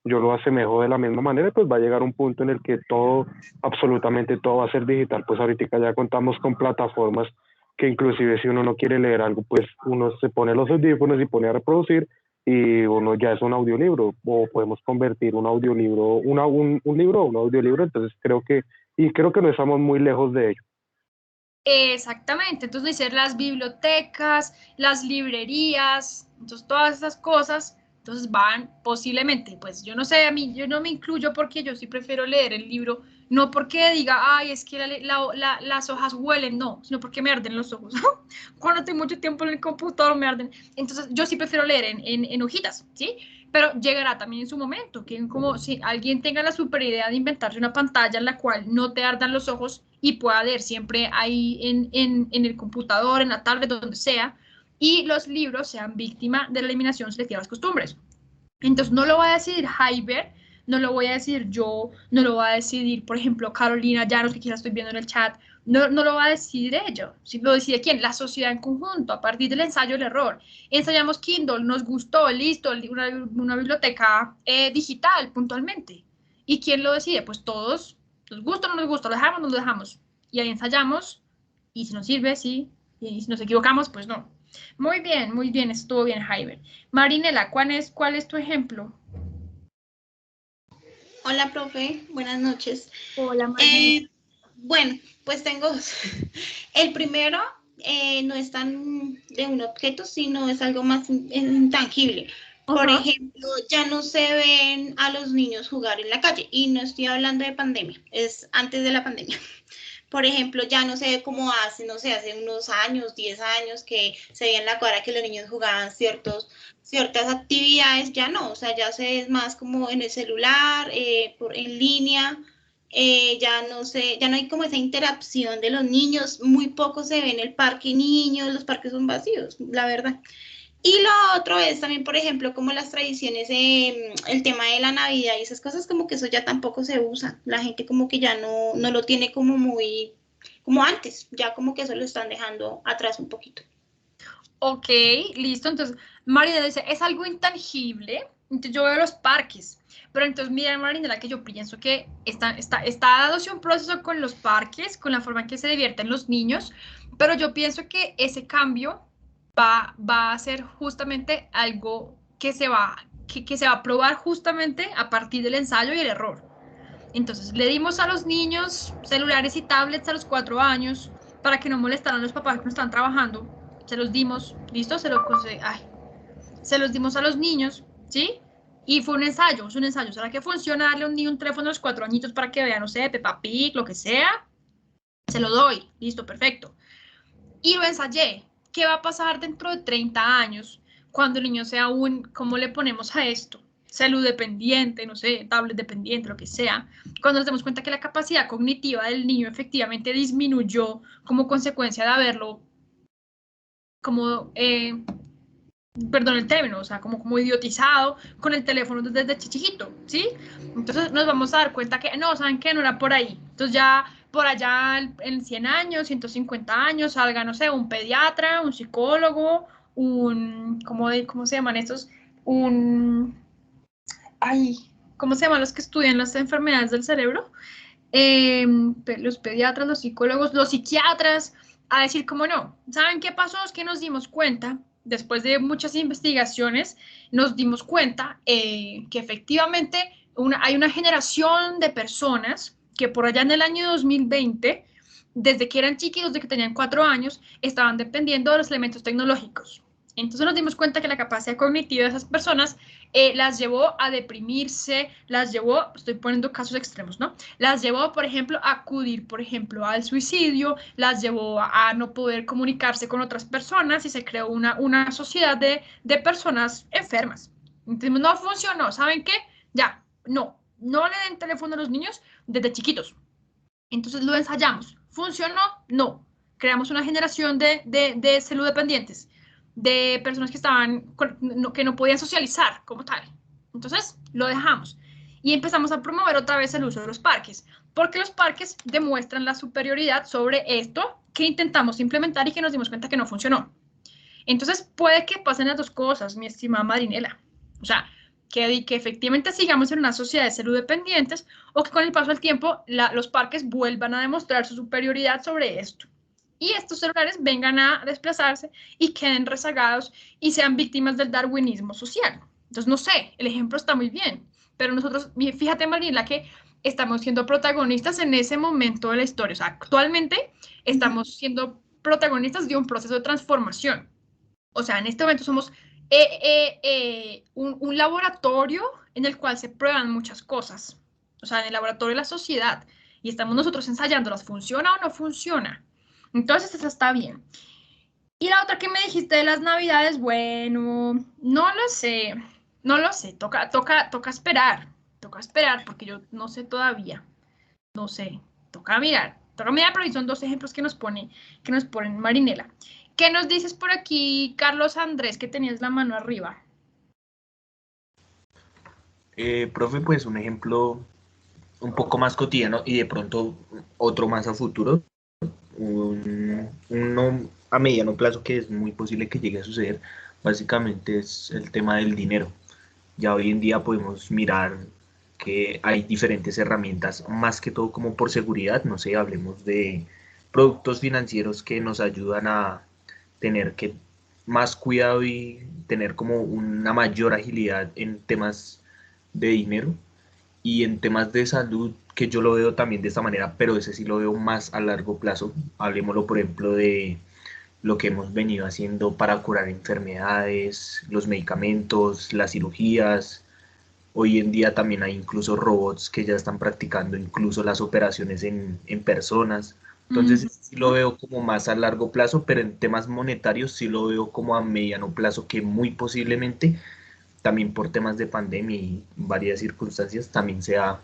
Speaker 5: Yo lo asemejo de la misma manera, y pues va a llegar un punto en el que todo, absolutamente todo va a ser digital. Pues ahorita ya contamos con plataformas que inclusive si uno no quiere leer algo, pues uno se pone los audífonos y pone a reproducir, y uno ya es un audiolibro, o podemos convertir un audiolibro, un libro a un audiolibro. Entonces creo que no estamos muy lejos de ello.
Speaker 1: Exactamente, entonces dice las bibliotecas, las librerías, entonces todas esas cosas, entonces van posiblemente, pues yo no sé, a mí yo no me incluyo porque yo sí prefiero leer el libro, no porque diga, ay, es que las hojas huelen, no, sino porque me arden los ojos. Cuando tengo mucho tiempo en el computador me arden, entonces yo sí prefiero leer en hojitas, ¿sí? Pero llegará también en su momento, que como si alguien tenga la super idea de inventarse una pantalla en la cual no te ardan los ojos y pueda leer siempre ahí en el computador, en la tablet, donde sea, y los libros sean víctima de la eliminación selectiva de las costumbres. Entonces no lo voy a decidir Jaiber, no lo voy a decir yo, no lo va a decidir, por ejemplo, Carolina Llanos, que quizás estoy viendo en el chat, no lo va a decidir ello, lo decide quién, la sociedad en conjunto, a partir del ensayo del error. Ensayamos Kindle, nos gustó, listo, una biblioteca digital puntualmente. ¿Y quién lo decide? Pues todos, nos gusta o no nos gusta, lo dejamos o no lo dejamos. Y ahí ensayamos, y si nos sirve, sí, y si nos equivocamos, pues no. Muy bien, estuvo bien, Jaiber. Marinela, ¿cuál es tu ejemplo?
Speaker 8: Hola, profe, buenas noches.
Speaker 1: Hola, Marinela.
Speaker 8: Bueno, pues tengo dos. El primero no es tan de un objeto, sino es algo más intangible. Por ejemplo, ya no se ven a los niños jugar en la calle, y no estoy hablando de pandemia, es antes de la pandemia. Por ejemplo, ya no se ve como hace, no sé, hace unos años, 10 años, que se veía en la cuadra que los niños jugaban ciertas actividades, ya no, o sea, ya se ve más como en el celular, en línea, ya no hay como esa interacción de los niños, muy poco se ve en el parque niños, los parques son vacíos, la verdad. Y lo otro es también, por ejemplo, como las tradiciones, el tema de la Navidad y esas cosas, como que eso ya tampoco se usa. La gente como que ya no lo tiene como muy, como antes, ya como que eso lo están dejando atrás un poquito.
Speaker 1: Ok, listo. Entonces, Marinela dice, es algo intangible. Entonces yo veo los parques. Pero entonces, mira, Marinela, que yo pienso que está dándose un proceso con los parques, con la forma en que se divierten los niños, pero yo pienso que ese cambio va a ser justamente algo que se va a probar justamente a partir del ensayo y el error. Entonces, le dimos a los niños celulares y tablets a los 4 años para que no molestaran a los papás que no están trabajando. Se los dimos, ¿listo? Se los dimos a los niños, ¿sí? Y fue un ensayo, es un ensayo. ¿Será que funciona darle a un niño un teléfono a los 4 añitos para que vea, no sé, Peppa Pig, lo que sea? Se lo doy, listo, perfecto. Y lo ensayé. ¿Qué va a pasar dentro de 30 años cuando el niño sea ¿cómo le ponemos a esto? Salud dependiente, no sé, tablet dependiente, lo que sea, cuando nos damos cuenta que la capacidad cognitiva del niño efectivamente disminuyó como consecuencia de haberlo, como, perdón el término, o sea, como idiotizado con el teléfono desde chiquito, ¿sí? Entonces nos vamos a dar cuenta que, no, ¿saben qué? No era por ahí. Entonces ya por allá en 100 años, 150 años, salga, no sé, un pediatra, un psicólogo, ¿cómo se llaman estos? ¿Cómo se llaman los que estudian las enfermedades del cerebro? Los pediatras, los psicólogos, los psiquiatras, a decir como no. ¿Saben qué pasó? Es que nos dimos cuenta, después de muchas investigaciones, nos dimos cuenta que efectivamente hay una generación de personas que por allá en el año 2020, desde que eran chiquitos, desde que tenían 4 años, estaban dependiendo de los elementos tecnológicos. Entonces nos dimos cuenta que la capacidad cognitiva de esas personas las llevó a deprimirse, las llevó, estoy poniendo casos extremos, ¿no? Las llevó, por ejemplo, a acudir, por ejemplo, al suicidio, las llevó a no poder comunicarse con otras personas y se creó una sociedad de personas enfermas. Entonces no funcionó, ¿saben qué? Ya, no le den teléfono a los niños desde chiquitos. Entonces lo ensayamos. ¿Funcionó? No. Creamos una generación de celudependientes, de personas que no podían socializar como tal. Entonces lo dejamos y empezamos a promover otra vez el uso de los parques, porque los parques demuestran la superioridad sobre esto que intentamos implementar y que nos dimos cuenta que no funcionó. Entonces puede que pasen las dos cosas, mi estimada Marinela. O sea, que efectivamente sigamos en una sociedad de celudependientes o que con el paso del tiempo los parques vuelvan a demostrar su superioridad sobre esto. Y estos celulares vengan a desplazarse y queden rezagados y sean víctimas del darwinismo social. Entonces, no sé, el ejemplo está muy bien, pero nosotros, fíjate, Marinela, que estamos siendo protagonistas en ese momento de la historia. O sea, actualmente estamos siendo protagonistas de un proceso de transformación. O sea, en este momento somos un laboratorio en el cual se prueban muchas cosas. O sea, en el laboratorio de la sociedad. Y estamos nosotros ensayándolas. ¿Funciona o no funciona? Entonces, eso está bien. Y la otra que me dijiste de las Navidades, bueno, no lo sé. No lo sé. Toca esperar. Toca esperar porque yo no sé todavía. No sé. Toca mirar, pero son dos ejemplos que nos ponen Marinela. ¿Qué nos dices por aquí, Carlos Andrés, que tenías la mano arriba?
Speaker 9: Profe, pues un ejemplo un poco más cotidiano y de pronto otro más a futuro, uno a mediano plazo que es muy posible que llegue a suceder, básicamente es el tema del dinero. Ya hoy en día podemos mirar que hay diferentes herramientas, más que todo como por seguridad, no sé, hablemos de productos financieros que nos ayudan a tener que más cuidado y tener como una mayor agilidad en temas de dinero y en temas de salud, que yo lo veo también de esta manera, pero ese sí lo veo más a largo plazo. Hablemoslo, por ejemplo, de lo que hemos venido haciendo para curar enfermedades, los medicamentos, las cirugías. Hoy en día también hay incluso robots que ya están practicando incluso las operaciones en personas. Entonces sí lo veo como más a largo plazo, pero en temas monetarios sí lo veo como a mediano plazo, que muy posiblemente también por temas de pandemia y varias circunstancias también se ha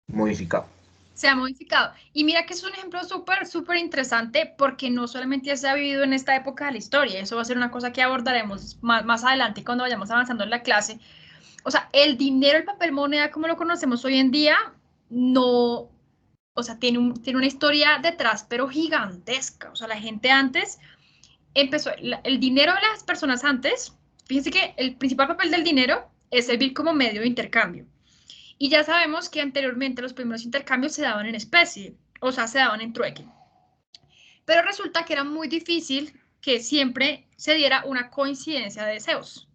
Speaker 9: modificado.
Speaker 1: Se ha modificado. Y mira que es un ejemplo súper interesante porque no solamente se ha vivido en esta época de la historia, eso va a ser una cosa que abordaremos más adelante cuando vayamos avanzando en la clase. O sea, el dinero, el papel moneda como lo conocemos hoy en día, no, o sea, tiene una historia detrás, pero gigantesca. O sea, la gente antes empezó, el dinero de las personas antes, fíjense que el principal papel del dinero es servir como medio de intercambio. Y ya sabemos que anteriormente los primeros intercambios se daban en especie, o sea, se daban en trueque. Pero resulta que era muy difícil que siempre se diera una coincidencia de deseos.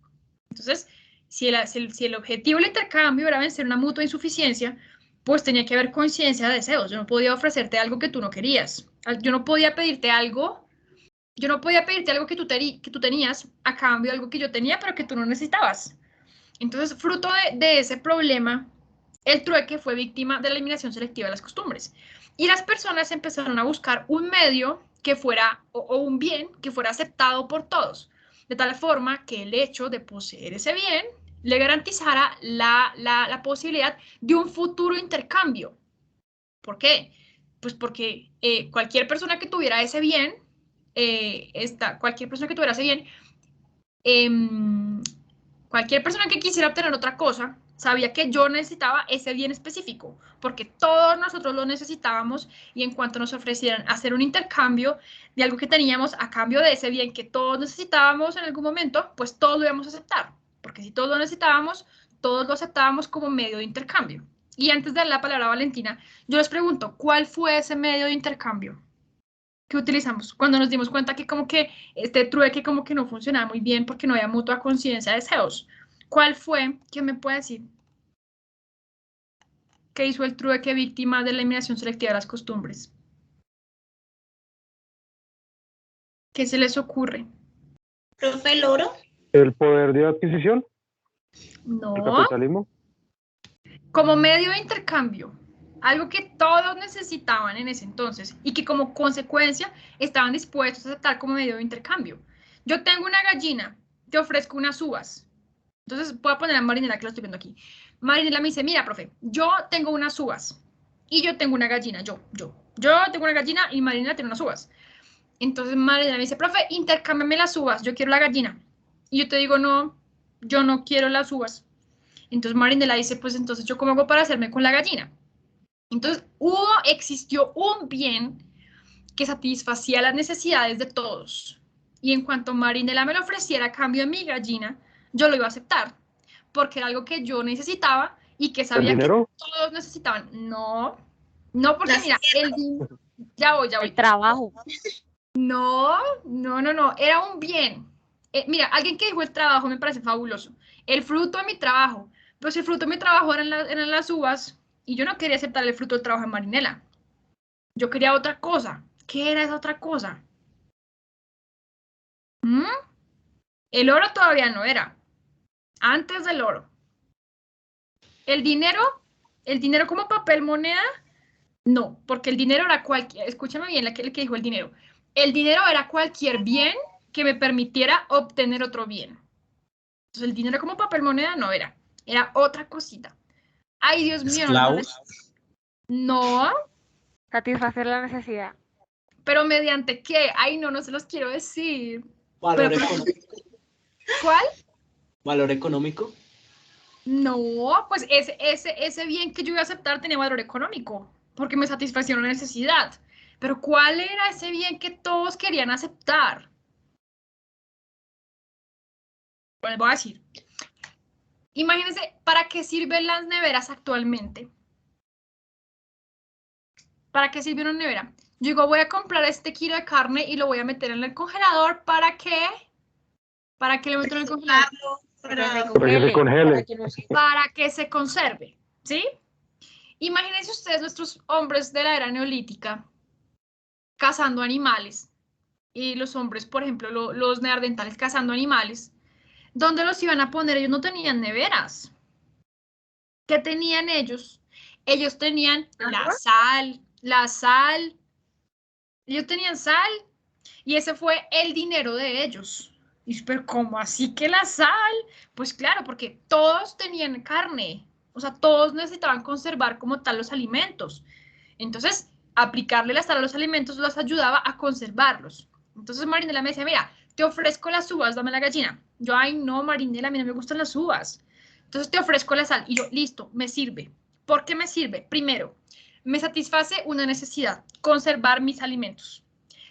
Speaker 1: Entonces, si el objetivo del intercambio era vencer una mutua insuficiencia, pues tenía que haber coincidencia de deseos. Yo no podía ofrecerte algo que tú no querías. Yo no podía pedirte algo que tú tenías a cambio de algo que yo tenía, pero que tú no necesitabas. Entonces, fruto de ese problema, el trueque fue víctima de la eliminación selectiva de las costumbres. Y las personas empezaron a buscar un medio que fuera, o un bien que fuera aceptado por todos, de tal forma que el hecho de poseer ese bien le garantizara la posibilidad de un futuro intercambio. ¿Por qué? Pues porque cualquier persona que tuviera ese bien, cualquier persona que quisiera obtener otra cosa, sabía que yo necesitaba ese bien específico, porque todos nosotros lo necesitábamos y en cuanto nos ofrecieran hacer un intercambio de algo que teníamos a cambio de ese bien que todos necesitábamos en algún momento, pues todos lo íbamos a aceptar, porque si todos lo necesitábamos, todos lo aceptábamos como medio de intercambio. Y antes de dar la palabra a Valentina, yo les pregunto, ¿cuál fue ese medio de intercambio que utilizamos cuando nos dimos cuenta que como que este trueque como que no funcionaba muy bien porque no había mutua conciencia de deseos? ¿Cuál fue? ¿Quién me puede decir? ¿Qué hizo el trueque víctima de la eliminación selectiva de las costumbres? ¿Qué se les ocurre?
Speaker 8: Profe, el oro.
Speaker 5: ¿El poder de adquisición?
Speaker 1: No,
Speaker 5: ¿El capitalismo?
Speaker 1: como medio de intercambio, algo que todos necesitaban en ese entonces y que como consecuencia estaban dispuestos a aceptar como medio de intercambio. Yo tengo una gallina, te ofrezco unas uvas. Entonces voy a poner a Marinela que lo estoy viendo aquí. Marinela me dice, mira, profe, yo tengo unas uvas y yo tengo una gallina, yo tengo una gallina y Marinela tiene unas uvas. Entonces Marinela me dice, profe, intercámbiame las uvas, yo quiero la gallina. Y yo te digo, no, yo no quiero las uvas. Entonces Marinela dice, pues entonces yo cómo hago para hacerme con la gallina. Entonces existió un bien que satisfacía las necesidades de todos. Y en cuanto Marinela me lo ofreciera a cambio de mi gallina, yo lo iba a aceptar, porque era algo que yo necesitaba y que sabía que todos necesitaban. No, porque mira, ya voy.
Speaker 10: El trabajo.
Speaker 1: No, era un bien. Mira, alguien que dijo el trabajo me parece fabuloso. El fruto de mi trabajo. Pues el fruto de mi trabajo eran las uvas y yo no quería aceptar el fruto del trabajo de Marinela. Yo quería otra cosa. ¿Qué era esa otra cosa? El oro todavía no era. Antes del oro. El dinero como papel moneda, no, porque el dinero era cualquier, escúchame bien el que dijo el dinero. El dinero era cualquier bien que me permitiera obtener otro bien. Entonces el dinero como papel moneda no era otra cosita. Ay, Dios mío.
Speaker 6: ¿Esclavos?
Speaker 1: No.
Speaker 10: Satisfacer la necesidad.
Speaker 1: ¿Pero mediante qué? Ay, no se los quiero decir.
Speaker 11: ¿Valor económico?
Speaker 1: ¿Cuál?
Speaker 11: ¿Valor económico?
Speaker 1: No, pues ese bien que yo iba a aceptar tenía valor económico, porque me satisfacía una necesidad. Pero ¿cuál era ese bien que todos querían aceptar? Pues voy a decir. Imagínense, ¿para qué sirven las neveras actualmente? ¿Para qué sirve una nevera? Yo digo, voy a comprar este kilo de carne y lo voy a meter en el congelador. ¿Para qué? ¿Para qué lo meto en el congelador?
Speaker 5: Para que se congele.
Speaker 1: Para que se conserve, ¿sí? Imagínense ustedes nuestros hombres de la era neolítica cazando animales. Y los hombres, por ejemplo, los neandertales cazando animales. ¿Dónde los iban a poner? Ellos no tenían neveras. ¿Qué tenían ellos? Ellos tenían la sal. Ellos tenían sal. Y ese fue el dinero de ellos. Y pero ¿cómo así que la sal? Pues claro, porque todos tenían carne. O sea, todos necesitaban conservar como tal los alimentos. Entonces, aplicarle la sal a los alimentos los ayudaba a conservarlos. Entonces Marinela me decía, mira, te ofrezco las uvas, dame la gallina. Yo, ay no, Marinela, a mí no me gustan las uvas. Entonces te ofrezco la sal. Y yo, listo, me sirve. ¿Por qué me sirve? Primero, me satisface una necesidad, conservar mis alimentos.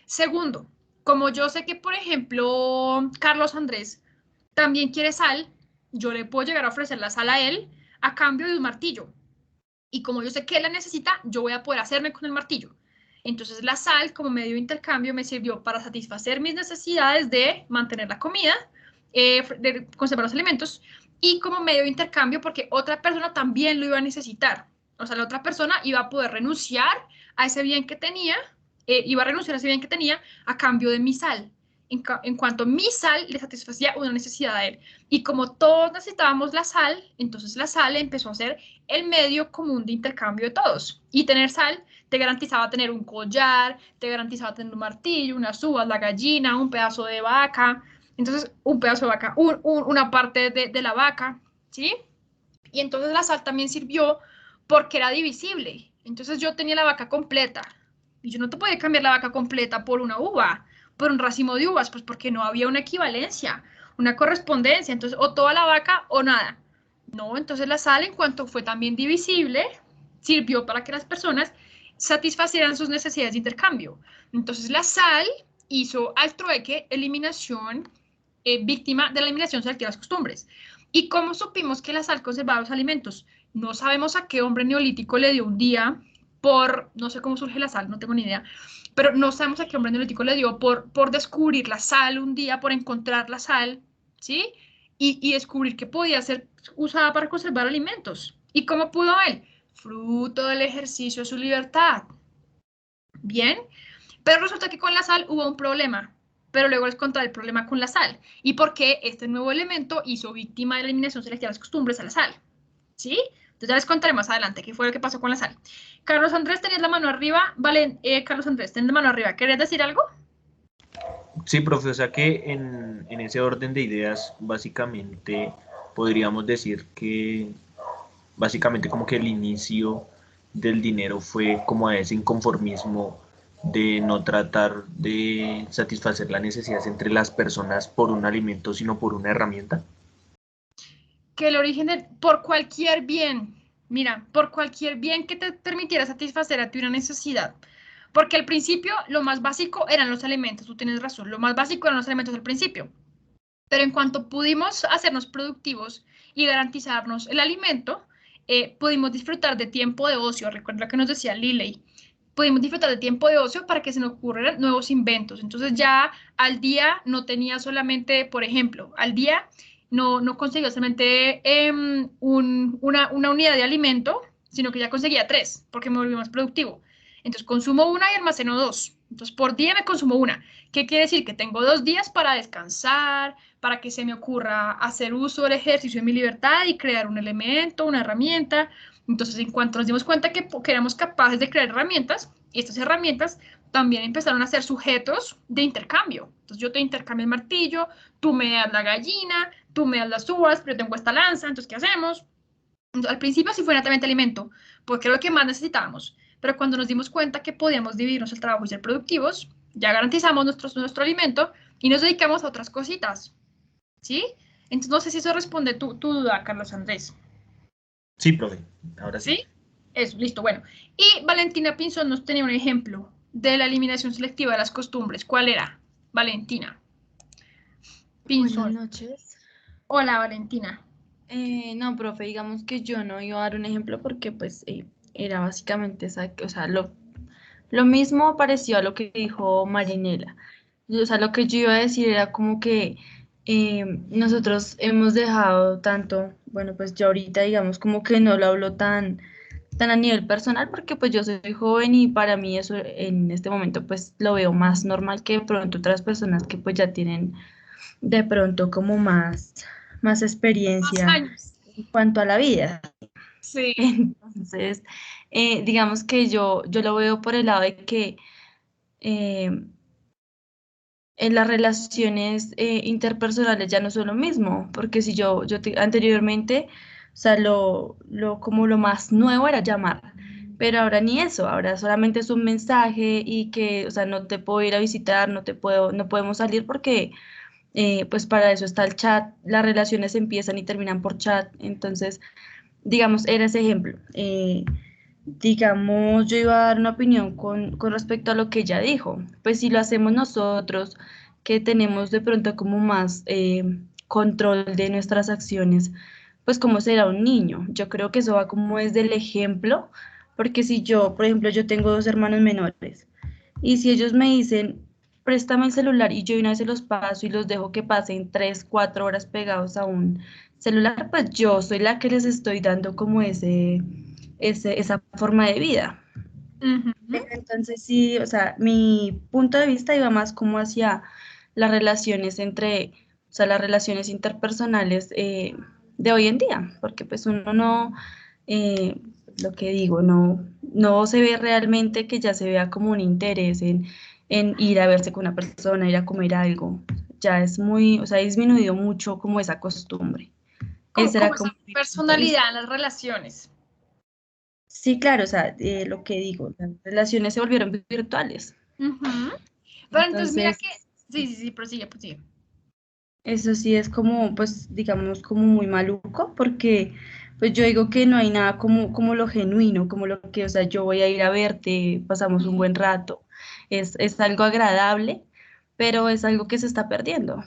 Speaker 1: Segundo, como yo sé que, por ejemplo, Carlos Andrés también quiere sal, yo le puedo llegar a ofrecer la sal a él a cambio de un martillo. Y como yo sé que él la necesita, yo voy a poder hacerme con el martillo. Entonces la sal como medio de intercambio me sirvió para satisfacer mis necesidades de mantener la comida, de conservar los alimentos, y como medio de intercambio porque otra persona también lo iba a necesitar. O sea, la otra persona iba a poder renunciar a ese bien que tenía, a cambio de mi sal. En cuanto mi sal le satisfacía una necesidad a él. Y como todos necesitábamos la sal, entonces la sal empezó a ser el medio común de intercambio de todos. Y tener sal te garantizaba tener un collar, te garantizaba tener un martillo, unas uvas, la gallina, un pedazo de vaca. Entonces, un pedazo de vaca, una parte de la vaca, ¿sí? Y entonces la sal también sirvió porque era divisible. Entonces yo tenía la vaca completa. Y yo no te podía cambiar la vaca completa por una uva, por un racimo de uvas, pues porque no había una equivalencia, una correspondencia. Entonces, o toda la vaca o nada. No, entonces la sal, en cuanto fue también divisible, sirvió para que las personas satisfacieran sus necesidades de intercambio. Entonces la sal hizo al trueque eliminación, víctima de la eliminación selectiva de las costumbres. ¿Y cómo supimos que la sal conservaba los alimentos? No sabemos a qué hombre neolítico le dio un día no sé cómo surge la sal, no tengo ni idea, pero no sabemos a qué hombre neolítico le dio por descubrir la sal un día, por encontrar la sal, ¿sí? Y descubrir que podía ser usada para conservar alimentos. ¿Y cómo pudo él? Fruto del ejercicio de su libertad. Bien, pero resulta que con la sal hubo un problema. pero luego les contaré el problema con la sal y por qué este nuevo elemento hizo víctima de la eliminación selectiva de las costumbres a la sal, ¿sí? Entonces ya les contaré más adelante qué fue lo que pasó con la sal. Carlos Andrés, tenías la mano arriba. Vale, Carlos Andrés, tenés la mano arriba. ¿Querías decir algo?
Speaker 9: Sí, profe, o sea que en ese orden de ideas, básicamente podríamos decir que básicamente como que el inicio del dinero fue como a ese inconformismo de no tratar de satisfacer las necesidades entre las personas por un alimento, sino por una herramienta.
Speaker 1: Que el origen por cualquier bien, mira, por cualquier bien que te permitiera satisfacer a ti una necesidad. Porque al principio lo más básico eran los alimentos, tú tienes razón, lo más básico eran los alimentos al principio. Pero en cuanto pudimos hacernos productivos y garantizarnos el alimento, pudimos disfrutar de tiempo de ocio. Recuerda lo que nos decía Liley. Pudimos disfrutar de tiempo de ocio para que se nos ocurrieran nuevos inventos. Entonces ya al día no tenía solamente, por ejemplo, al día no conseguía solamente una unidad de alimento, sino que ya conseguía 3, porque me volví más productivo. Entonces consumo una y almaceno 2. Entonces por día me consumo una. ¿Qué quiere decir? Que tengo 2 días para descansar, para que se me ocurra hacer uso del ejercicio de mi libertad y crear un elemento, una herramienta. Entonces, en cuanto nos dimos cuenta que éramos capaces de crear herramientas, estas herramientas también empezaron a ser sujetos de intercambio. Entonces, yo te intercambio el martillo, tú me das la gallina, tú me das las uvas, pero yo tengo esta lanza, entonces, ¿qué hacemos? Entonces, al principio sí fue netamente alimento, porque era lo que más necesitábamos. Pero cuando nos dimos cuenta que podíamos dividirnos el trabajo y ser productivos, ya garantizamos nuestro alimento y nos dedicamos a otras cositas. ¿Sí? Entonces, no sé si eso responde tu duda, Carlos Andrés.
Speaker 9: Sí, profe, ahora sí.
Speaker 1: ¿Sí? Eso, listo, bueno. Y Valentina Pinzón nos tenía un ejemplo de la eliminación selectiva de las costumbres. ¿Cuál era? Valentina Pinzón.
Speaker 2: Buenas noches.
Speaker 1: Hola, Valentina.
Speaker 2: No, profe, digamos que yo no iba a dar un ejemplo porque pues era básicamente o sea, lo mismo pareció a lo que dijo Marinela. O sea, lo que yo iba a decir era como que nosotros hemos dejado tanto, bueno, pues yo ahorita digamos como que no lo hablo tan a nivel personal porque pues yo soy joven y para mí eso en este momento pues lo veo más normal que de pronto otras personas que pues ya tienen de pronto como más experiencia
Speaker 1: Más años.
Speaker 2: en cuanto a la vida.
Speaker 1: Sí.
Speaker 2: Entonces, digamos que yo lo veo por el lado de que en las relaciones interpersonales ya no son lo mismo, porque si anteriormente, o sea, como lo más nuevo era llamar, pero ahora ni eso, ahora solamente es un mensaje y que, o sea, no te puedo ir a visitar, no podemos salir porque pues para eso está el chat, las relaciones empiezan y terminan por chat, entonces, digamos, era ese ejemplo. Digamos, yo iba a dar una opinión con respecto a lo que ella dijo. Pues si lo hacemos nosotros, que tenemos de pronto como más control de nuestras acciones, pues como será un niño. Yo creo que eso va como desde el ejemplo, porque si yo, por ejemplo, yo tengo 2 hermanos menores, y si ellos me dicen, préstame el celular y yo una vez se los paso y los dejo que pasen 3, 4 horas pegados a un celular, pues yo soy la que les estoy dando como esa forma de vida. Entonces sí, o sea, mi punto de vista iba más como hacia las relaciones o sea, las relaciones interpersonales de hoy en día, porque pues uno no, lo que digo, no se ve realmente que ya se vea como un interés en ir a verse con una persona, ir a comer algo, ya es muy, o sea, ha disminuido mucho como esa costumbre.
Speaker 1: Como
Speaker 2: Era
Speaker 1: esa personalidad en las relaciones.
Speaker 2: Sí, claro, o sea, lo que digo, las relaciones se volvieron virtuales.
Speaker 1: Pero entonces mira que, sí, prosigue.
Speaker 2: Eso sí es como, pues, digamos, como muy maluco, porque pues yo digo que no hay nada como lo genuino, como lo que, o sea, yo voy a ir a verte, pasamos un buen rato, es algo agradable, pero es algo que se está perdiendo.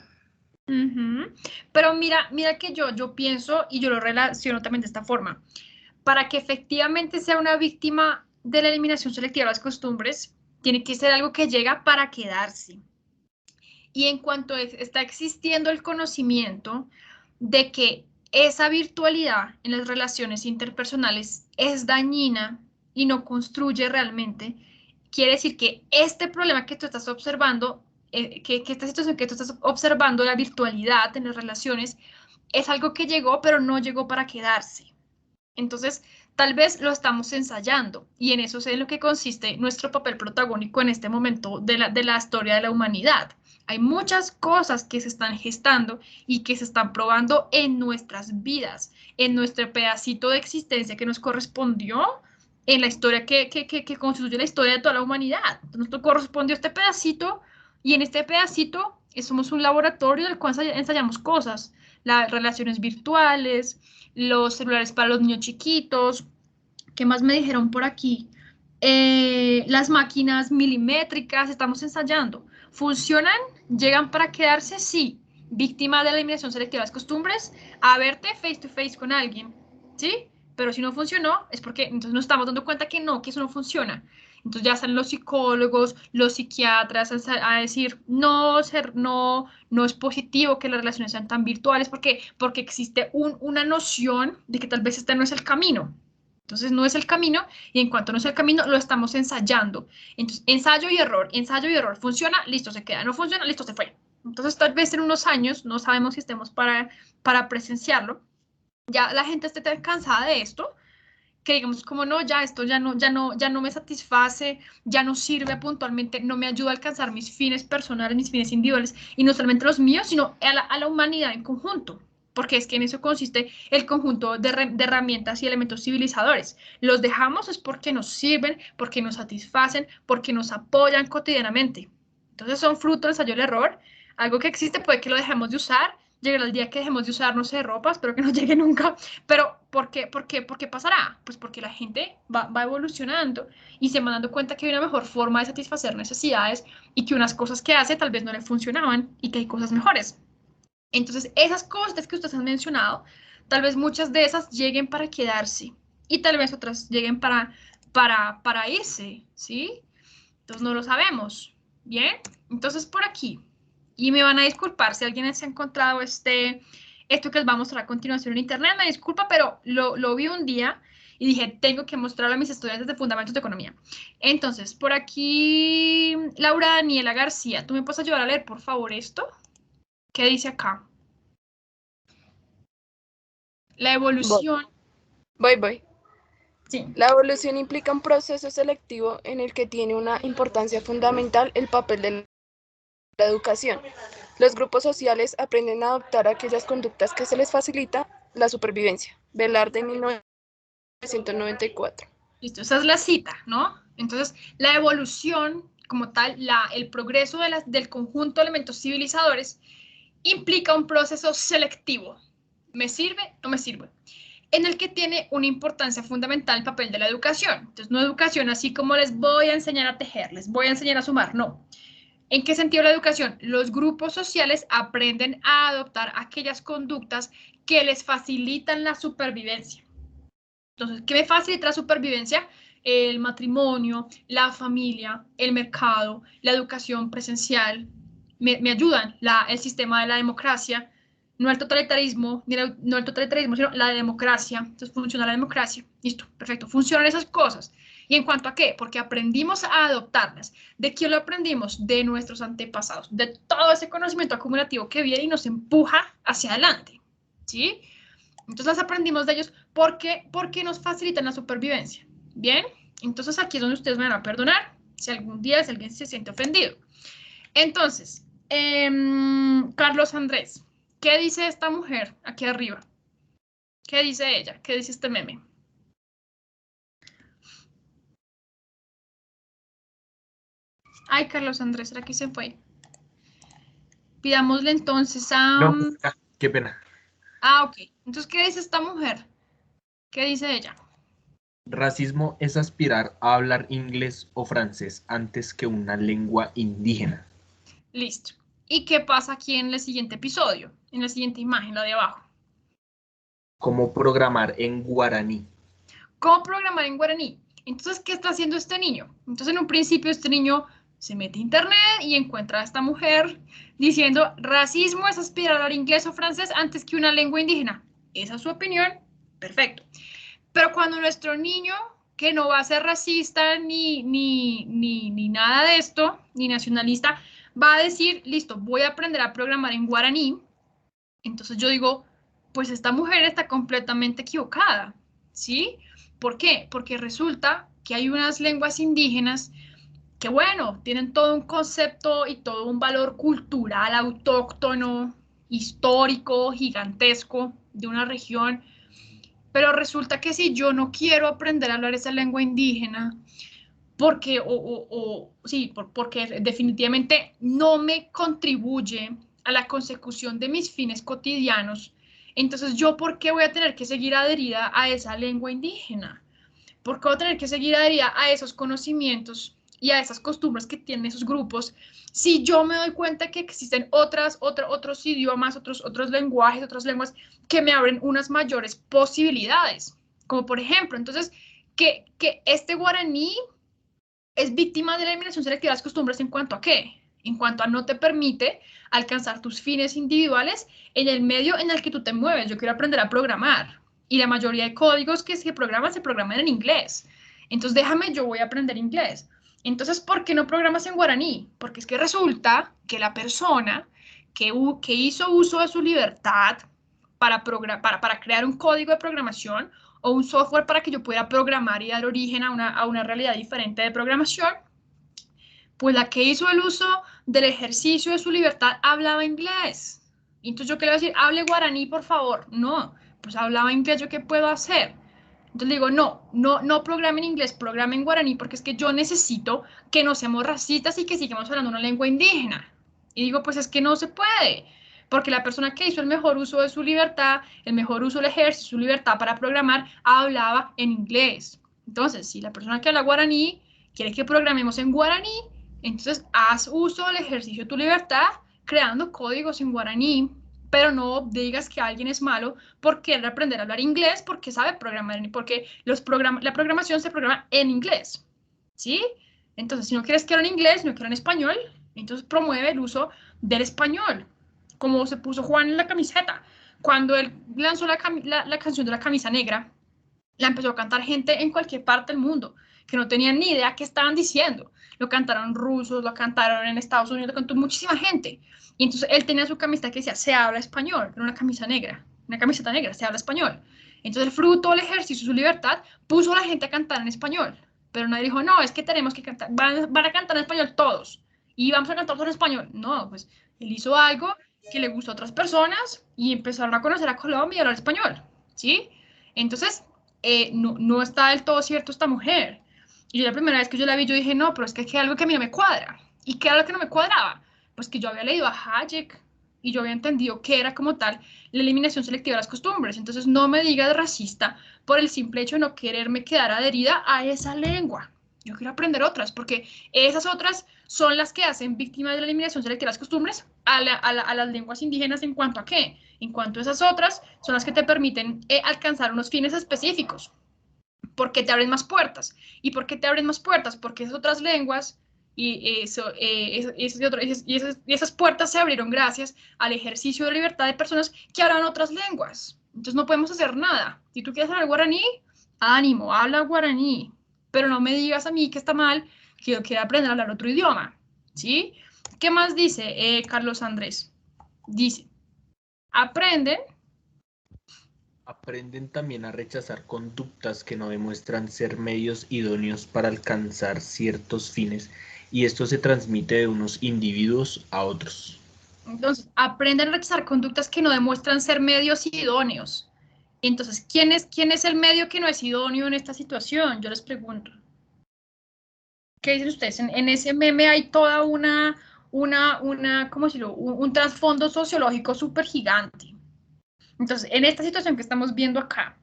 Speaker 1: Pero mira que yo pienso y yo lo relaciono también de esta forma. Para que efectivamente sea una víctima de la eliminación selectiva de las costumbres, tiene que ser algo que llega para quedarse. Y en cuanto está existiendo el conocimiento de que esa virtualidad en las relaciones interpersonales es dañina y no construye realmente, quiere decir que este problema que tú estás observando que esta situación que tú estás observando, la virtualidad en las relaciones, es algo que llegó, pero no llegó para quedarse. Entonces, tal vez lo estamos ensayando y en eso es en lo que consiste nuestro papel protagónico en este momento de la historia de la humanidad. Hay muchas cosas que se están gestando y que se están probando en nuestras vidas, en nuestro pedacito de existencia que nos correspondió en la historia que constituye la historia de toda la humanidad. Entonces, nos correspondió este pedacito y en este pedacito somos un laboratorio del cual ensayamos cosas, las relaciones virtuales, los celulares para los niños chiquitos. ¿Qué más me dijeron por aquí? Las máquinas milimétricas, estamos ensayando. ¿Funcionan? ¿Llegan para quedarse? Sí. Víctima de la eliminación selectiva de las costumbres, a verte face to face con alguien, ¿sí? Pero si no funcionó, es porque entonces nos estamos dando cuenta que no, que eso no funciona. Entonces ya salen los psicólogos, los psiquiatras a decir, no es positivo que las relaciones sean tan virtuales porque existe una noción de que tal vez este no es el camino. Entonces no es el camino y en cuanto no es el camino lo estamos ensayando. Entonces ensayo y error, funciona, listo, se queda, no funciona, listo, se fue. Entonces tal vez en unos años, no sabemos si estemos para presenciarlo, ya la gente esté tan cansada de esto que digamos como no, ya esto ya no me satisface, ya no sirve puntualmente, no me ayuda a alcanzar mis fines personales, mis fines individuales, y no solamente los míos, sino a la humanidad en conjunto, porque es que en eso consiste el conjunto de herramientas y elementos civilizadores. Los dejamos es porque nos sirven, porque nos satisfacen, porque nos apoyan cotidianamente. Entonces son fruto del ensayo del error, algo que existe puede que lo dejemos de usar, llegará el día que dejemos de usar, no sé, ropa, espero que no llegue nunca, pero ¿por qué pasará? Pues porque la gente va evolucionando y se va dando cuenta que hay una mejor forma de satisfacer necesidades y que unas cosas que hace tal vez no le funcionaban y que hay cosas mejores. Entonces, esas cosas que ustedes han mencionado, tal vez muchas de esas lleguen para quedarse y tal vez otras lleguen para irse, ¿sí? Entonces, no lo sabemos, ¿bien? Entonces, por aquí. Y me van a disculpar si alguien se ha encontrado esto que les va a mostrar a continuación en internet, me disculpa, pero lo vi un día y dije, tengo que mostrarlo a mis estudiantes de Fundamentos de Economía. Entonces, por aquí, Laura Daniela García, ¿tú me puedes ayudar a leer, por favor, esto? ¿Qué dice acá? La evolución...
Speaker 12: Voy.
Speaker 1: Sí.
Speaker 12: La evolución implica un proceso selectivo en el que tiene una importancia fundamental el papel de la educación. Los grupos sociales aprenden a adoptar aquellas conductas que se les facilita la supervivencia. Velarde, 1994.
Speaker 1: Listo, esa es la cita, ¿no? Entonces, la evolución como tal, el progreso del conjunto de elementos civilizadores implica un proceso selectivo. ¿Me sirve? ¿No me sirve? En el que tiene una importancia fundamental el papel de la educación. Entonces, no educación así como les voy a enseñar a tejer, les voy a enseñar a sumar, no. ¿En qué sentido la educación? Los grupos sociales aprenden a adoptar aquellas conductas que les facilitan la supervivencia. Entonces, ¿qué me facilita la supervivencia? El matrimonio, la familia, el mercado, la educación presencial, me ayudan el sistema de la democracia, no el totalitarismo, sino la democracia. Entonces funciona la democracia. Listo, perfecto. Funcionan esas cosas. ¿Y en cuanto a qué? Porque aprendimos a adoptarlas. ¿De quién lo aprendimos? De nuestros antepasados, de todo ese conocimiento acumulativo que viene y nos empuja hacia adelante. ¿Sí? Entonces las aprendimos de ellos porque nos facilitan la supervivencia. ¿Bien? Entonces aquí es donde ustedes me van a perdonar si algún día alguien se siente ofendido. Entonces, Carlos Andrés, ¿qué dice esta mujer aquí arriba? ¿Qué dice ella? ¿Qué dice este meme? Ay, Carlos Andrés, ¿será que se fue? Pidámosle entonces a...
Speaker 9: No, qué pena.
Speaker 1: Ah, ok. Entonces, ¿qué dice esta mujer? ¿Qué dice ella?
Speaker 9: Racismo es aspirar a hablar inglés o francés antes que una lengua indígena.
Speaker 1: Listo. ¿Y qué pasa aquí en el siguiente episodio? En la siguiente imagen, la de abajo.
Speaker 9: ¿Cómo programar en guaraní?
Speaker 1: ¿Cómo programar en guaraní? Entonces, ¿qué está haciendo este niño? Entonces, en un principio, este niño se mete a internet y encuentra a esta mujer diciendo, racismo es aspirar a hablar inglés o francés antes que una lengua indígena. Esa es su opinión. Perfecto. Pero cuando nuestro niño, que no va a ser racista ni nada de esto, ni nacionalista, va a decir, listo, voy a aprender a programar en guaraní. Entonces yo digo, pues esta mujer está completamente equivocada, ¿sí? ¿Por qué? Porque resulta que hay unas lenguas indígenas que, bueno, tienen todo un concepto y todo un valor cultural autóctono, histórico, gigantesco de una región, pero resulta que si yo no quiero aprender a hablar esa lengua indígena, porque, porque definitivamente no me contribuye a la consecución de mis fines cotidianos, entonces yo, ¿por qué voy a tener que seguir adherida a esa lengua indígena? ¿Por qué voy a tener que seguir adherida a esos conocimientos y a esas costumbres que tienen esos grupos si yo me doy cuenta que existen otros idiomas, otros lenguajes, otras lenguas que me abren unas mayores posibilidades? Como por ejemplo, entonces, que este guaraní es víctima de la eliminación selectiva de las costumbres ¿en cuanto a qué? En cuanto a no te permite alcanzar tus fines individuales en el medio en el que tú te mueves. Yo quiero aprender a programar y la mayoría de códigos que se programan en inglés. Entonces déjame, yo voy a aprender inglés. Entonces, ¿por qué no programas en guaraní? Porque es que resulta que la persona que hizo uso de su libertad para crear un código de programación o un software para que yo pueda programar y dar origen a una realidad diferente de programación, pues la que hizo el uso del ejercicio de su libertad hablaba inglés. Y entonces yo qué le voy a decir, hable guaraní, por favor. No, pues hablaba inglés, ¿yo qué puedo hacer? Entonces le digo, no programe en inglés, programe en guaraní, porque es que yo necesito que no seamos racistas y que sigamos hablando una lengua indígena. Y digo, pues es que no se puede, porque la persona que hizo el mejor uso de su libertad, el mejor uso del ejercicio, su libertad para programar, hablaba en inglés. Entonces, si la persona que habla guaraní quiere que programemos en guaraní, entonces haz uso del ejercicio de tu libertad creando códigos en guaraní, pero no digas que alguien es malo por querer aprender a hablar inglés porque sabe programar, porque la programación se programa en inglés, ¿sí? Entonces, si no quieres que hable en inglés, no quiero en español, entonces promueve el uso del español, como se puso Juan en la camiseta. Cuando él lanzó la canción de la camisa negra, la empezó a cantar gente en cualquier parte del mundo, que no tenían ni idea qué estaban diciendo. Lo cantaron rusos, lo cantaron en Estados Unidos, lo cantó muchísima gente. Y entonces él tenía su camiseta que decía, se habla español, era una camisa negra, una camiseta negra, se habla español. Entonces el fruto del ejercicio, su libertad, puso a la gente a cantar en español. Pero nadie dijo, no, es que tenemos que cantar, van a cantar en español todos. Y vamos a cantar todos en español. No, pues él hizo algo que le gustó a otras personas y empezaron a conocer a Colombia y a hablar español, ¿sí? Entonces, no está del todo cierto esta mujer. Y yo la primera vez que yo la vi, yo dije, no, pero es que hay algo que a mí no me cuadra. ¿Y qué era lo que no me cuadraba? Pues que yo había leído a Hayek y yo había entendido que era como tal la eliminación selectiva de las costumbres. Entonces no me digas racista por el simple hecho de no quererme quedar adherida a esa lengua. Yo quiero aprender otras, porque esas otras son las que hacen víctimas de la eliminación selectiva de las costumbres a las lenguas indígenas. ¿En cuanto a qué? En cuanto a esas otras son las que te permiten alcanzar unos fines específicos, porque te abren más puertas. ¿Y por qué te abren más puertas? Porque esas otras lenguas y esas puertas se abrieron gracias al ejercicio de libertad de personas que hablan otras lenguas. Entonces no podemos hacer nada. Si tú quieres hablar guaraní, ánimo, habla guaraní, pero no me digas a mí que está mal que yo quiera aprender a hablar otro idioma, ¿sí? ¿Qué más dice Carlos Andrés? Dice, aprenden
Speaker 9: también a rechazar conductas que no demuestran ser medios idóneos para alcanzar ciertos fines, y esto se transmite de unos individuos a otros.
Speaker 1: Entonces, aprenden a rechazar conductas que no demuestran ser medios idóneos. Entonces, ¿quién es el medio que no es idóneo en esta situación? Yo les pregunto. ¿Qué dicen ustedes? En ese meme hay toda ¿cómo decirlo? Un trasfondo sociológico súper gigante. Entonces, en esta situación que estamos viendo acá,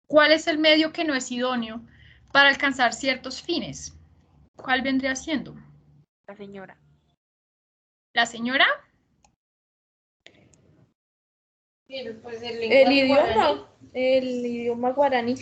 Speaker 1: ¿cuál es el medio que no es idóneo para alcanzar ciertos fines? ¿Cuál vendría siendo?
Speaker 10: La señora.
Speaker 1: ¿La señora?
Speaker 8: Pues
Speaker 12: el idioma guaraní.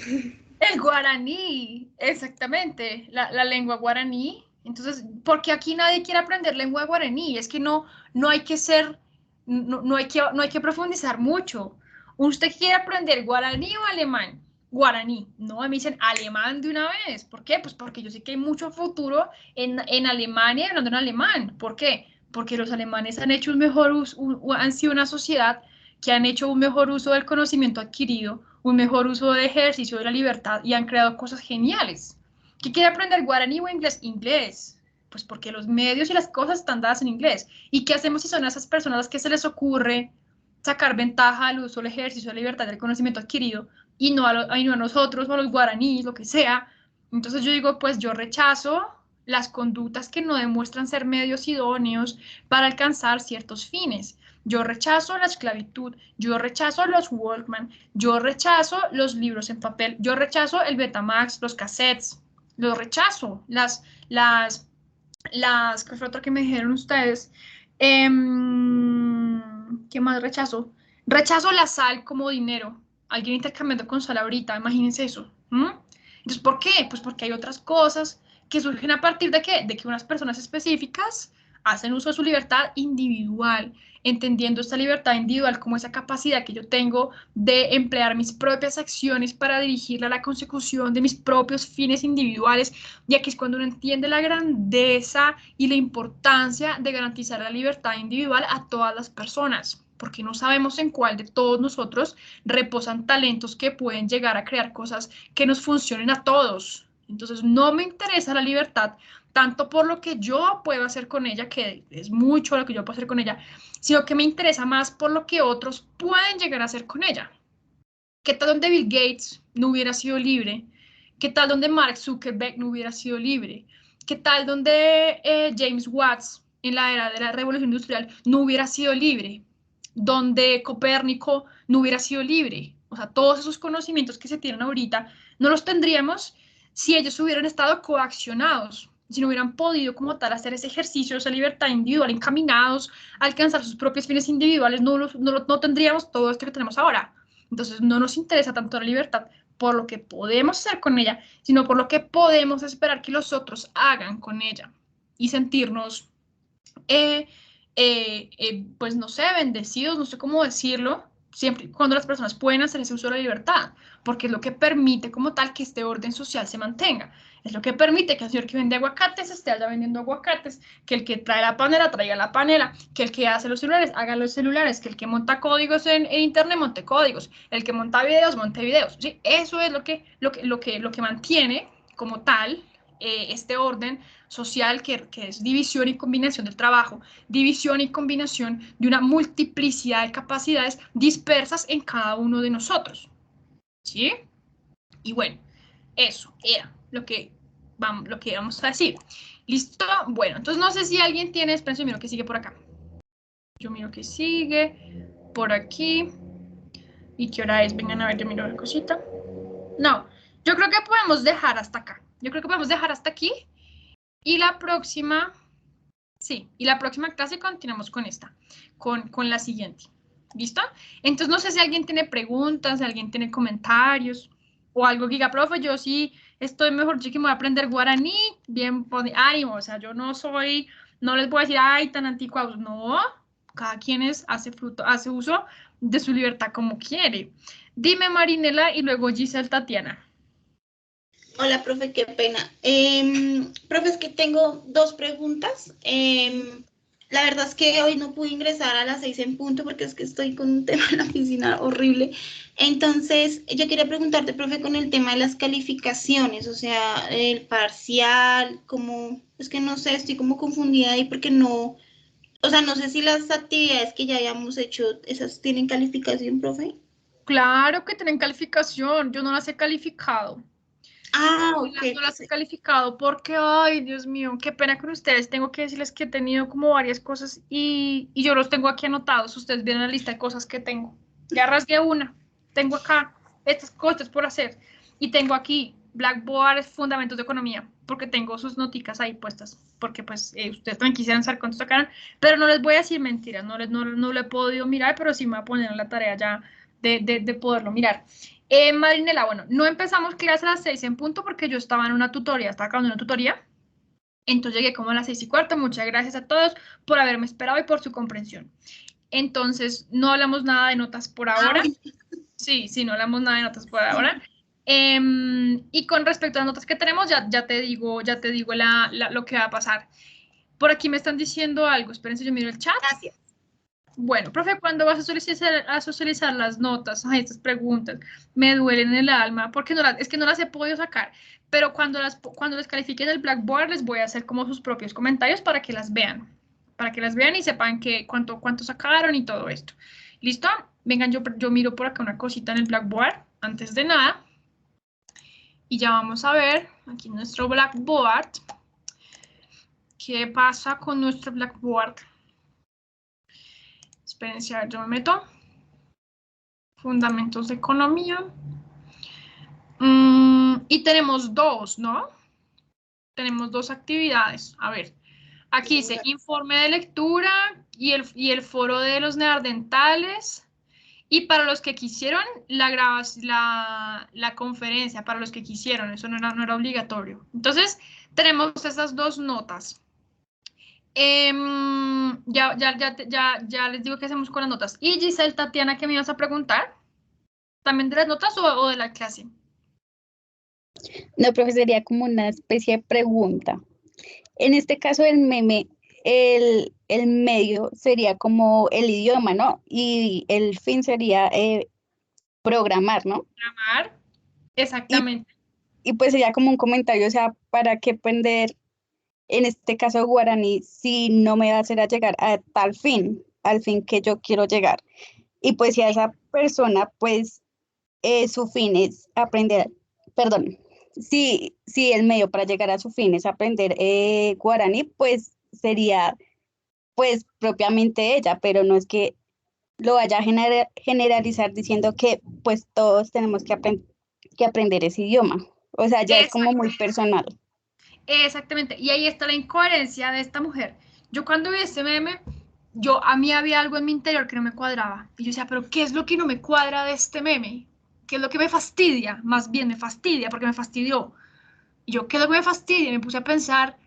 Speaker 1: El guaraní, exactamente, la lengua guaraní. Entonces, ¿por qué aquí nadie quiere aprender lengua guaraní? Es que no hay que ser, no hay que profundizar mucho. ¿Usted quiere aprender guaraní o alemán? Guaraní. No, a mí dicen alemán de una vez. ¿Por qué? Pues porque yo sé que hay mucho futuro en Alemania hablando en alemán. ¿Por qué? porque los alemanes han hecho un mejor uso, han sido una sociedad que han hecho un mejor uso del conocimiento adquirido, un mejor uso de ejercicio de la libertad y han creado cosas geniales. ¿Qué quiere aprender guaraní o inglés? Inglés. Pues porque los medios y las cosas están dadas en inglés. ¿Y qué hacemos si son a esas personas a las que se les ocurre sacar ventaja al uso del ejercicio de la libertad del conocimiento adquirido y no a nosotros o a los guaraníes, lo que sea? Entonces yo digo, pues yo rechazo las conductas que no demuestran ser medios idóneos para alcanzar ciertos fines. Yo rechazo la esclavitud, yo rechazo los Walkman, yo rechazo los libros en papel, yo rechazo el Betamax, los cassettes, los rechazo, ¿qué fue otro que me dijeron ustedes? ¿Qué más rechazo? Rechazo la sal como dinero. Alguien intercambiando con sal ahorita, imagínense eso. Entonces, ¿por qué? Pues porque hay otras cosas que surgen a partir de ¿qué? De que unas personas específicas hacen uso de su libertad individual, entendiendo esta libertad individual como esa capacidad que yo tengo de emplear mis propias acciones para dirigirla a la consecución de mis propios fines individuales. Y aquí es cuando uno entiende la grandeza y la importancia de garantizar la libertad individual a todas las personas, porque no sabemos en cuál de todos nosotros reposan talentos que pueden llegar a crear cosas que nos funcionen a todos. Entonces, no me interesa la libertad tanto por lo que yo puedo hacer con ella, que es mucho lo que yo puedo hacer con ella, sino que me interesa más por lo que otros pueden llegar a hacer con ella. ¿Qué tal donde Bill Gates no hubiera sido libre? ¿Qué tal donde Mark Zuckerberg no hubiera sido libre? ¿Qué tal donde James Watts en la era de la revolución industrial no hubiera sido libre? Donde Copérnico no hubiera sido libre. O sea, todos esos conocimientos que se tienen ahorita no los tendríamos si ellos hubieran estado coaccionados, si no hubieran podido como tal hacer ese ejercicio, esa libertad individual, encaminados a alcanzar sus propios fines individuales, no tendríamos todo esto que tenemos ahora. Entonces no nos interesa tanto la libertad por lo que podemos hacer con ella, sino por lo que podemos esperar que los otros hagan con ella y sentirnos, pues no sé, bendecidos, no sé cómo decirlo, siempre cuando las personas pueden hacer ese uso de la libertad, porque es lo que permite como tal que este orden social se mantenga. Es lo que permite que el señor que vende aguacates esté allá vendiendo aguacates, que el que trae la panela traiga la panela, que el que hace los celulares haga los celulares, que el que monta códigos en internet monte códigos, el que monta videos monte videos. ¿Sí? Eso es lo que mantiene como tal este orden social que es división y combinación del trabajo, división y combinación de una multiplicidad de capacidades dispersas en cada uno de nosotros. ¿Sí? Y bueno, eso era lo que vamos a decir. ¿Listo? Bueno, entonces no sé si alguien tiene, espérense, miro que sigue por acá. Yo miro que sigue por aquí. ¿Y qué hora es? Vengan a ver, yo miro la cosita. No, yo creo que podemos dejar hasta acá. Yo creo que podemos dejar hasta aquí. Y la próxima, sí, y la próxima clase continuamos con esta, con la siguiente. ¿Listo? Entonces no sé si alguien tiene preguntas, si alguien tiene comentarios o algo que diga, profe, yo sí estoy mejor, yo que me voy a aprender guaraní, bien, ánimo, o sea, yo no les voy a decir, ay, tan anticuados, no, cada quien hace uso de su libertad como quiere. Dime, Marinela, y luego Giselle Tatiana.
Speaker 8: Hola, profe, qué pena. Profe, es que tengo dos preguntas. La verdad es que hoy no pude ingresar a las 6 en punto porque es que estoy con un tema en la oficina horrible. Entonces, yo quería preguntarte, profe, con el tema de las calificaciones, o sea, el parcial, es que no sé, estoy como confundida ahí porque no, o sea, no sé si las actividades que ya hayamos hecho, esas tienen calificación, profe.
Speaker 1: Claro que tienen calificación, yo no las he calificado.
Speaker 8: Ok.
Speaker 1: No las he calificado porque, ay, Dios mío, qué pena con ustedes. Tengo que decirles que he tenido como varias cosas y yo los tengo aquí anotados. Ustedes vieron la lista de cosas que tengo. Ya rasgué una. Tengo acá estas cosas por hacer. Y tengo aquí Blackboard, Fundamentos de Economía, porque tengo sus noticas ahí puestas. Porque pues ustedes también quisieran saber cuánto sacaron. Pero no les voy a decir mentiras. No lo he podido mirar, pero sí me voy a poner en la tarea ya de poderlo mirar. Marinela, bueno, no empezamos clase a las 6 en punto porque yo estaba en una tutoría, estaba acabando una tutoría. Entonces llegué como a las 6:15. Muchas gracias a todos por haberme esperado y por su comprensión. Entonces, no hablamos nada de notas por ahora. Sí, no hablamos nada de notas por ahora. Y con respecto a las notas que tenemos, ya te digo lo que va a pasar. Por aquí me están diciendo algo. Espérense, yo miro el chat.
Speaker 8: Gracias.
Speaker 1: Bueno, profe, ¿cuándo vas a socializar las notas? Ay, estas preguntas me duelen en el alma porque es que no las he podido sacar. Pero cuando les califiquen el Blackboard les voy a hacer como sus propios comentarios para que las vean. Para que las vean y sepan cuánto sacaron y todo esto. ¿Listo? Vengan, yo miro por acá una cosita en el Blackboard antes de nada. Y ya vamos a ver aquí nuestro Blackboard. ¿Qué pasa con nuestro Blackboard? Espérense, a ver, yo me meto. Fundamentos de economía. Y tenemos dos, ¿no? Tenemos dos actividades. A ver, aquí dice informe de lectura y el foro de los neandertales. Y para los que quisieron, la conferencia, para los que quisieron, eso no era obligatorio. Entonces, tenemos esas dos notas. Ya les digo qué hacemos con las notas. Y Giselle, Tatiana, ¿qué me ibas a preguntar? ¿También de las notas o de la clase?
Speaker 3: No, profe, sería como una especie de pregunta. En este caso del meme, el medio sería como el idioma, ¿no? Y el fin sería programar, ¿no?
Speaker 1: Programar, exactamente.
Speaker 3: Y pues sería como un comentario, o sea, ¿para qué aprender, en este caso guaraní, si no me va a hacer a llegar a tal fin, al fin que yo quiero llegar? Y pues si a esa persona, pues su fin es aprender, perdón, si el medio para llegar a su fin es aprender guaraní, pues sería pues propiamente ella, pero no es que lo vaya a generalizar diciendo que pues todos tenemos que aprender ese idioma. O sea, ya es como muy personal.
Speaker 1: Exactamente, y ahí está la incoherencia de esta mujer. Yo cuando vi este meme, a mí había algo en mi interior que no me cuadraba. Y yo decía, pero ¿qué es lo que no me cuadra de este meme? ¿Qué es lo que me fastidia? Más bien me fastidia porque me fastidió. Y yo, ¿qué es lo que me fastidia? Y me puse a pensar,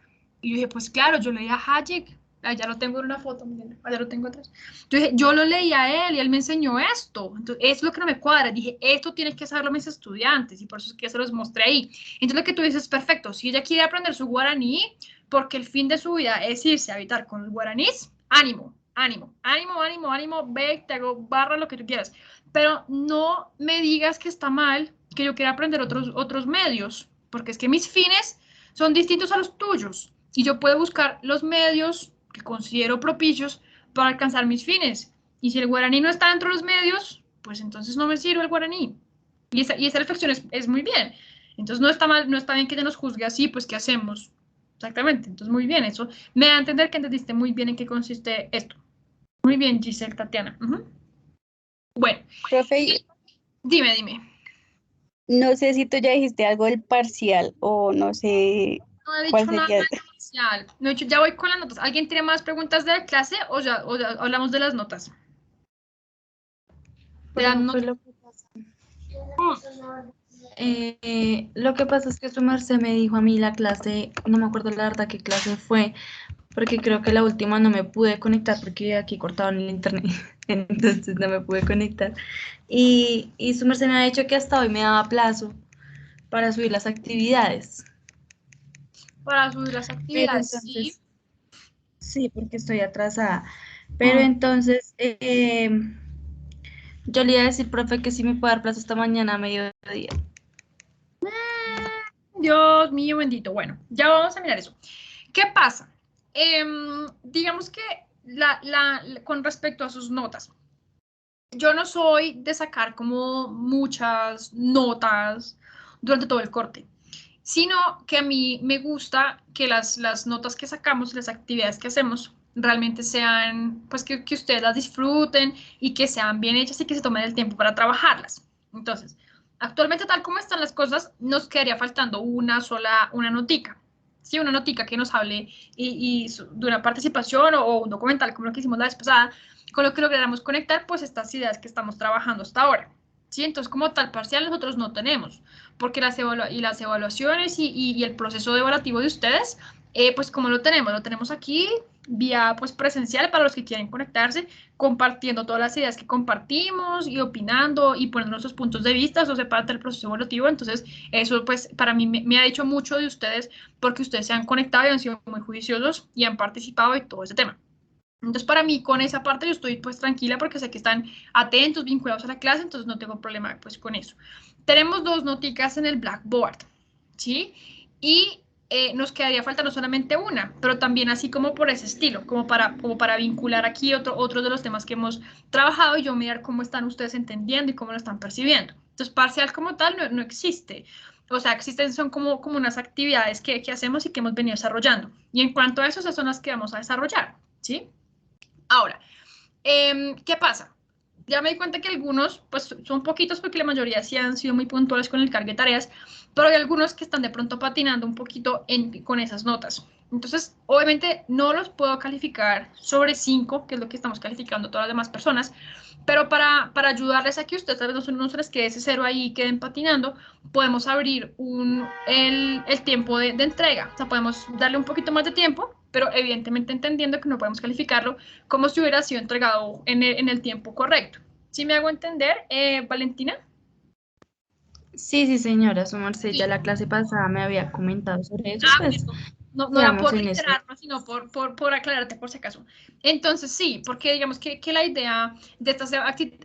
Speaker 1: y yo dije, pues claro, yo leía a Hayek, ya lo tengo en una foto, miren, ya lo tengo atrás. Yo dije, yo lo leí a él y él me enseñó esto. Entonces, es lo que no me cuadra. Dije, esto tienen que saberlo mis estudiantes y por eso es que se los mostré ahí. Entonces, lo que tú dices es perfecto. Si ella quiere aprender su guaraní, porque el fin de su vida es irse a habitar con los guaraníes, ánimo, ánimo, ánimo, ánimo, ánimo, ve, te hago barra lo que tú quieras. Pero no me digas que está mal que yo quiera aprender otros medios, porque es que mis fines son distintos a los tuyos y yo puedo buscar los medios que considero propicios para alcanzar mis fines. Y si el guaraní no está dentro de los medios, pues entonces no me sirve el guaraní. Y esa reflexión es muy bien. Entonces no está mal, no está bien que ella nos juzgue así, pues ¿qué hacemos? Exactamente, entonces muy bien, eso me da a entender que entendiste muy bien en qué consiste esto. Muy bien, Giselle, Tatiana. Bueno.
Speaker 3: Profe,
Speaker 1: dime.
Speaker 3: No sé si tú ya dijiste algo del parcial o no sé.
Speaker 1: No he dicho nada del parcial. No he dicho, ya voy con las notas. ¿Alguien tiene más preguntas de la clase o ya hablamos de las notas?
Speaker 2: Lo que pasa es que su merced me dijo a mí la clase, no me acuerdo la verdad qué clase fue, porque creo que la última no me pude conectar porque aquí cortaron el internet, entonces no me pude conectar. Y su merced me ha dicho que hasta hoy me daba plazo para subir las actividades.
Speaker 1: Para subir las actividades,
Speaker 2: entonces, sí, porque estoy atrasada. Pero entonces, yo le iba a decir, profe, que sí me puede dar plazo esta mañana a mediodía.
Speaker 1: Dios mío bendito. Bueno, ya vamos a mirar eso. ¿Qué pasa? Digamos que con respecto a sus notas, yo no soy de sacar como muchas notas durante todo el corte, sino que a mí me gusta que las notas que sacamos, las actividades que hacemos, realmente sean, pues que ustedes las disfruten y que sean bien hechas y que se tomen el tiempo para trabajarlas. Entonces, actualmente tal como están las cosas, nos quedaría faltando una notica. Sí, una notica que nos hable de una participación o un documental como lo que hicimos la vez pasada, con lo que lográramos conectar pues estas ideas que estamos trabajando hasta ahora. ¿Sí? Entonces, como tal parcial nosotros no tenemos, porque las evaluaciones y el proceso evaluativo de ustedes pues como lo tenemos aquí vía pues presencial para los que quieren conectarse, compartiendo todas las ideas que compartimos y opinando y poniendo nuestros puntos de vista. Eso se parte del proceso evolutivo. Entonces eso pues para mí me ha dicho mucho de ustedes, porque ustedes se han conectado y han sido muy juiciosos y han participado en todo ese tema. Entonces, para mí, con esa parte, yo estoy pues tranquila porque sé que están atentos, vinculados a la clase, entonces no tengo problema pues con eso. Tenemos 2 noticas en el Blackboard, ¿sí? Y nos quedaría faltando solamente una, pero también así como por ese estilo, como para vincular aquí otros de los temas que hemos trabajado y yo mirar cómo están ustedes entendiendo y cómo lo están percibiendo. Entonces, parcial como tal no existe. O sea, existen, son como unas actividades que hacemos y que hemos venido desarrollando. Y en cuanto a eso, esas son las que vamos a desarrollar, ¿sí? Ahora, ¿qué pasa? Ya me di cuenta que algunos, pues son poquitos porque la mayoría sí han sido muy puntuales con el cargue de tareas, pero hay algunos que están de pronto patinando un poquito con esas notas. Entonces, obviamente no los puedo calificar sobre 5, que es lo que estamos calificando todas las demás personas, pero para ayudarles a que ustedes tal vez no se les quede ese 0 ahí y queden patinando, podemos abrir el tiempo de entrega. O sea, podemos darle un poquito más de tiempo, pero evidentemente entendiendo que no podemos calificarlo como si hubiera sido entregado en el tiempo correcto. ¿Sí me hago entender, Valentina?
Speaker 2: Sí, señora, su merced, ya la clase pasada me había comentado sobre eso, pues
Speaker 1: no era por
Speaker 2: en eso.
Speaker 1: reiterarlo, sino por aclararte por si acaso. Entonces sí, porque digamos que la idea de estas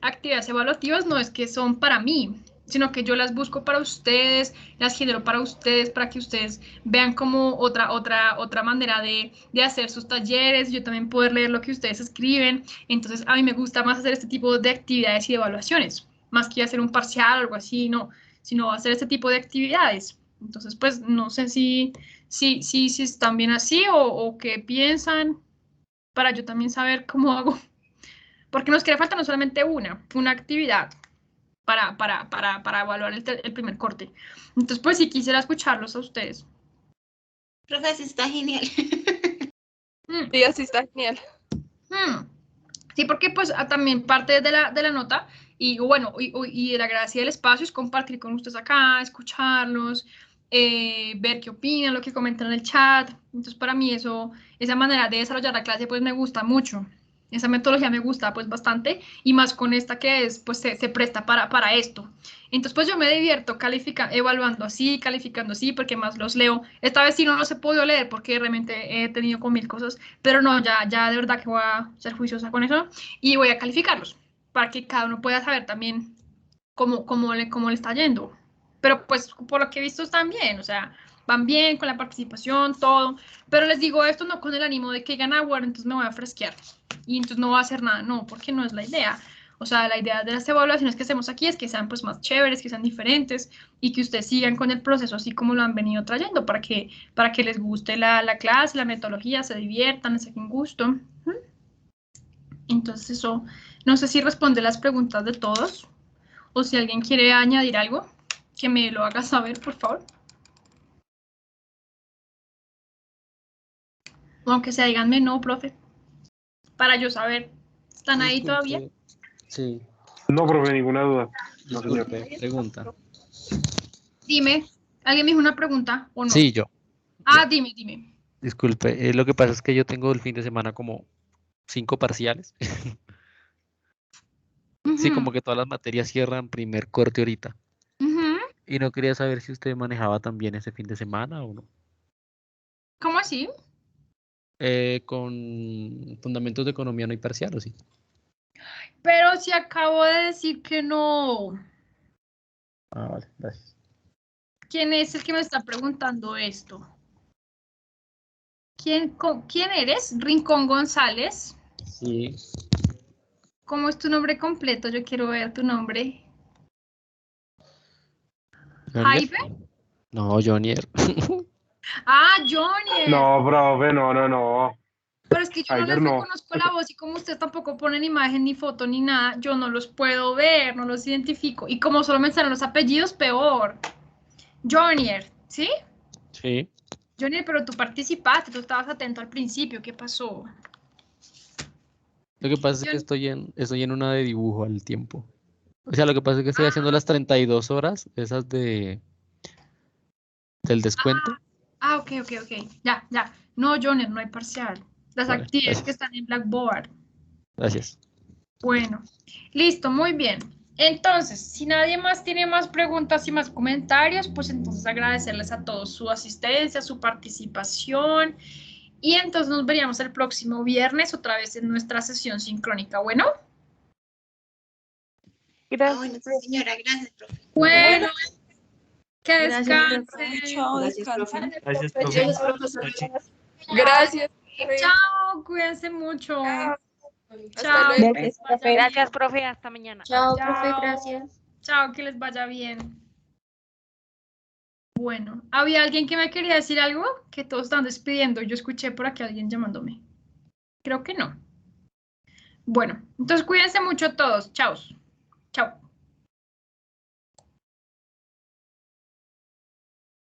Speaker 1: actividades evaluativas no es que son para mí, sino que yo las busco para ustedes, las genero para ustedes, para que ustedes vean como otra manera de hacer sus talleres, yo también poder leer lo que ustedes escriben. Entonces a mí me gusta más hacer este tipo de actividades y de evaluaciones, más que hacer un parcial o algo así, no, sino hacer este tipo de actividades. Entonces, pues no sé si están bien así o qué piensan, para yo también saber cómo hago. Porque nos queda falta no solamente una actividad para evaluar el primer corte. Entonces, pues sí quisiera escucharlos a ustedes.
Speaker 8: Profe, sí está genial.
Speaker 12: Sí, así está genial.
Speaker 1: Sí, porque pues también parte de la nota y bueno, y de la gracia del espacio es compartir con ustedes acá, escucharlos, ver qué opinan, lo que comentan en el chat. Entonces para mí esa manera de desarrollar la clase pues me gusta mucho. Esa metodología me gusta pues bastante y más con esta que es pues se presta para esto. Entonces pues yo me divierto evaluando así, calificando así, porque más los leo. Esta vez sí no los he podido leer porque realmente he tenido con 1000 cosas, pero no, ya de verdad que voy a ser juiciosa con eso y voy a calificarlos para que cada uno pueda saber también cómo le está yendo. Pero pues por lo que he visto están bien, o sea, van bien con la participación, todo. Pero les digo esto no con el ánimo de que gana bueno, entonces me voy a fresquear y entonces no voy a hacer nada, no, porque no es la idea. O sea, la idea de las evaluaciones que hacemos aquí es que sean pues más chéveres, que sean diferentes y que ustedes sigan con el proceso así como lo han venido trayendo para que les guste la clase, la metodología, se diviertan, les saquen gusto. Entonces eso, no sé si responde las preguntas de todos o si alguien quiere añadir algo, que me lo haga saber, por favor. O aunque sea, díganme no, profe, para yo saber. ¿Están ahí todavía?
Speaker 6: Sí.
Speaker 5: No, profe, ninguna duda. No, señor.
Speaker 6: Pregunta.
Speaker 1: Dime, ¿alguien me dijo una pregunta o no?
Speaker 6: Sí, yo.
Speaker 1: Dime.
Speaker 6: Disculpe, lo que pasa es que yo tengo el fin de semana como 5 parciales. Sí, como que todas las materias cierran primer corte ahorita. Y no quería saber si usted manejaba también ese fin de semana o no.
Speaker 1: ¿Cómo así?
Speaker 6: Con fundamentos de economía no hay parcial, ¿o sí?
Speaker 1: Pero si acabo de decir que no.
Speaker 6: Ah, vale, gracias.
Speaker 1: ¿Quién es el que me está preguntando esto? ¿Quién eres? Rincón González.
Speaker 6: Sí.
Speaker 1: ¿Cómo es tu nombre completo? Yo quiero ver tu nombre. ¿Jaime?
Speaker 6: No, Jonier.
Speaker 1: Jonier.
Speaker 5: No, profe, no.
Speaker 1: Pero es que yo no les reconozco la voz y como ustedes tampoco ponen imagen ni foto ni nada, yo no los puedo ver, no los identifico. Y como solo me salen los apellidos, peor. Jonier, ¿sí?
Speaker 6: Sí.
Speaker 1: Jonier, pero tú participaste, tú estabas atento al principio, ¿qué pasó?
Speaker 6: Lo que pasa es que estoy en una de dibujo al tiempo. O sea, lo que pasa es que estoy haciendo las 32 horas, esas del descuento.
Speaker 1: Ah, ok. Ya. No, Joner, no hay parcial. Las
Speaker 6: Vale,
Speaker 1: actividades
Speaker 6: gracias.
Speaker 1: que están en Blackboard.
Speaker 6: Gracias.
Speaker 1: Bueno, listo, muy bien. Entonces, si nadie más tiene más preguntas y más comentarios, pues entonces agradecerles a todos su asistencia, su participación. Y entonces nos veríamos el próximo viernes otra vez en nuestra sesión sincrónica. Bueno.
Speaker 8: Bueno, sí, señora, gracias, profe.
Speaker 1: Bueno, que
Speaker 2: Gracias,
Speaker 1: descansen.
Speaker 2: profe.
Speaker 13: Chao,
Speaker 2: Gracias, profe.
Speaker 13: descansen.
Speaker 9: Gracias, profe.
Speaker 12: Gracias,
Speaker 9: Buenas
Speaker 12: profesor.
Speaker 9: noches.
Speaker 12: Gracias, profe.
Speaker 1: Chao, cuídense mucho.
Speaker 12: Hasta
Speaker 1: Chao,
Speaker 12: luego.
Speaker 1: que les
Speaker 3: Gracias,
Speaker 1: vaya
Speaker 3: profe.
Speaker 1: bien.
Speaker 10: Gracias, profe. Hasta mañana.
Speaker 8: Chao, profe,
Speaker 1: Chao.
Speaker 8: gracias.
Speaker 1: Chao, que les vaya bien. Bueno, ¿había alguien que me quería decir algo? Que todos están despidiendo. Yo escuché por aquí a alguien llamándome. Creo que no. Bueno, entonces cuídense mucho todos. Chao. Chao.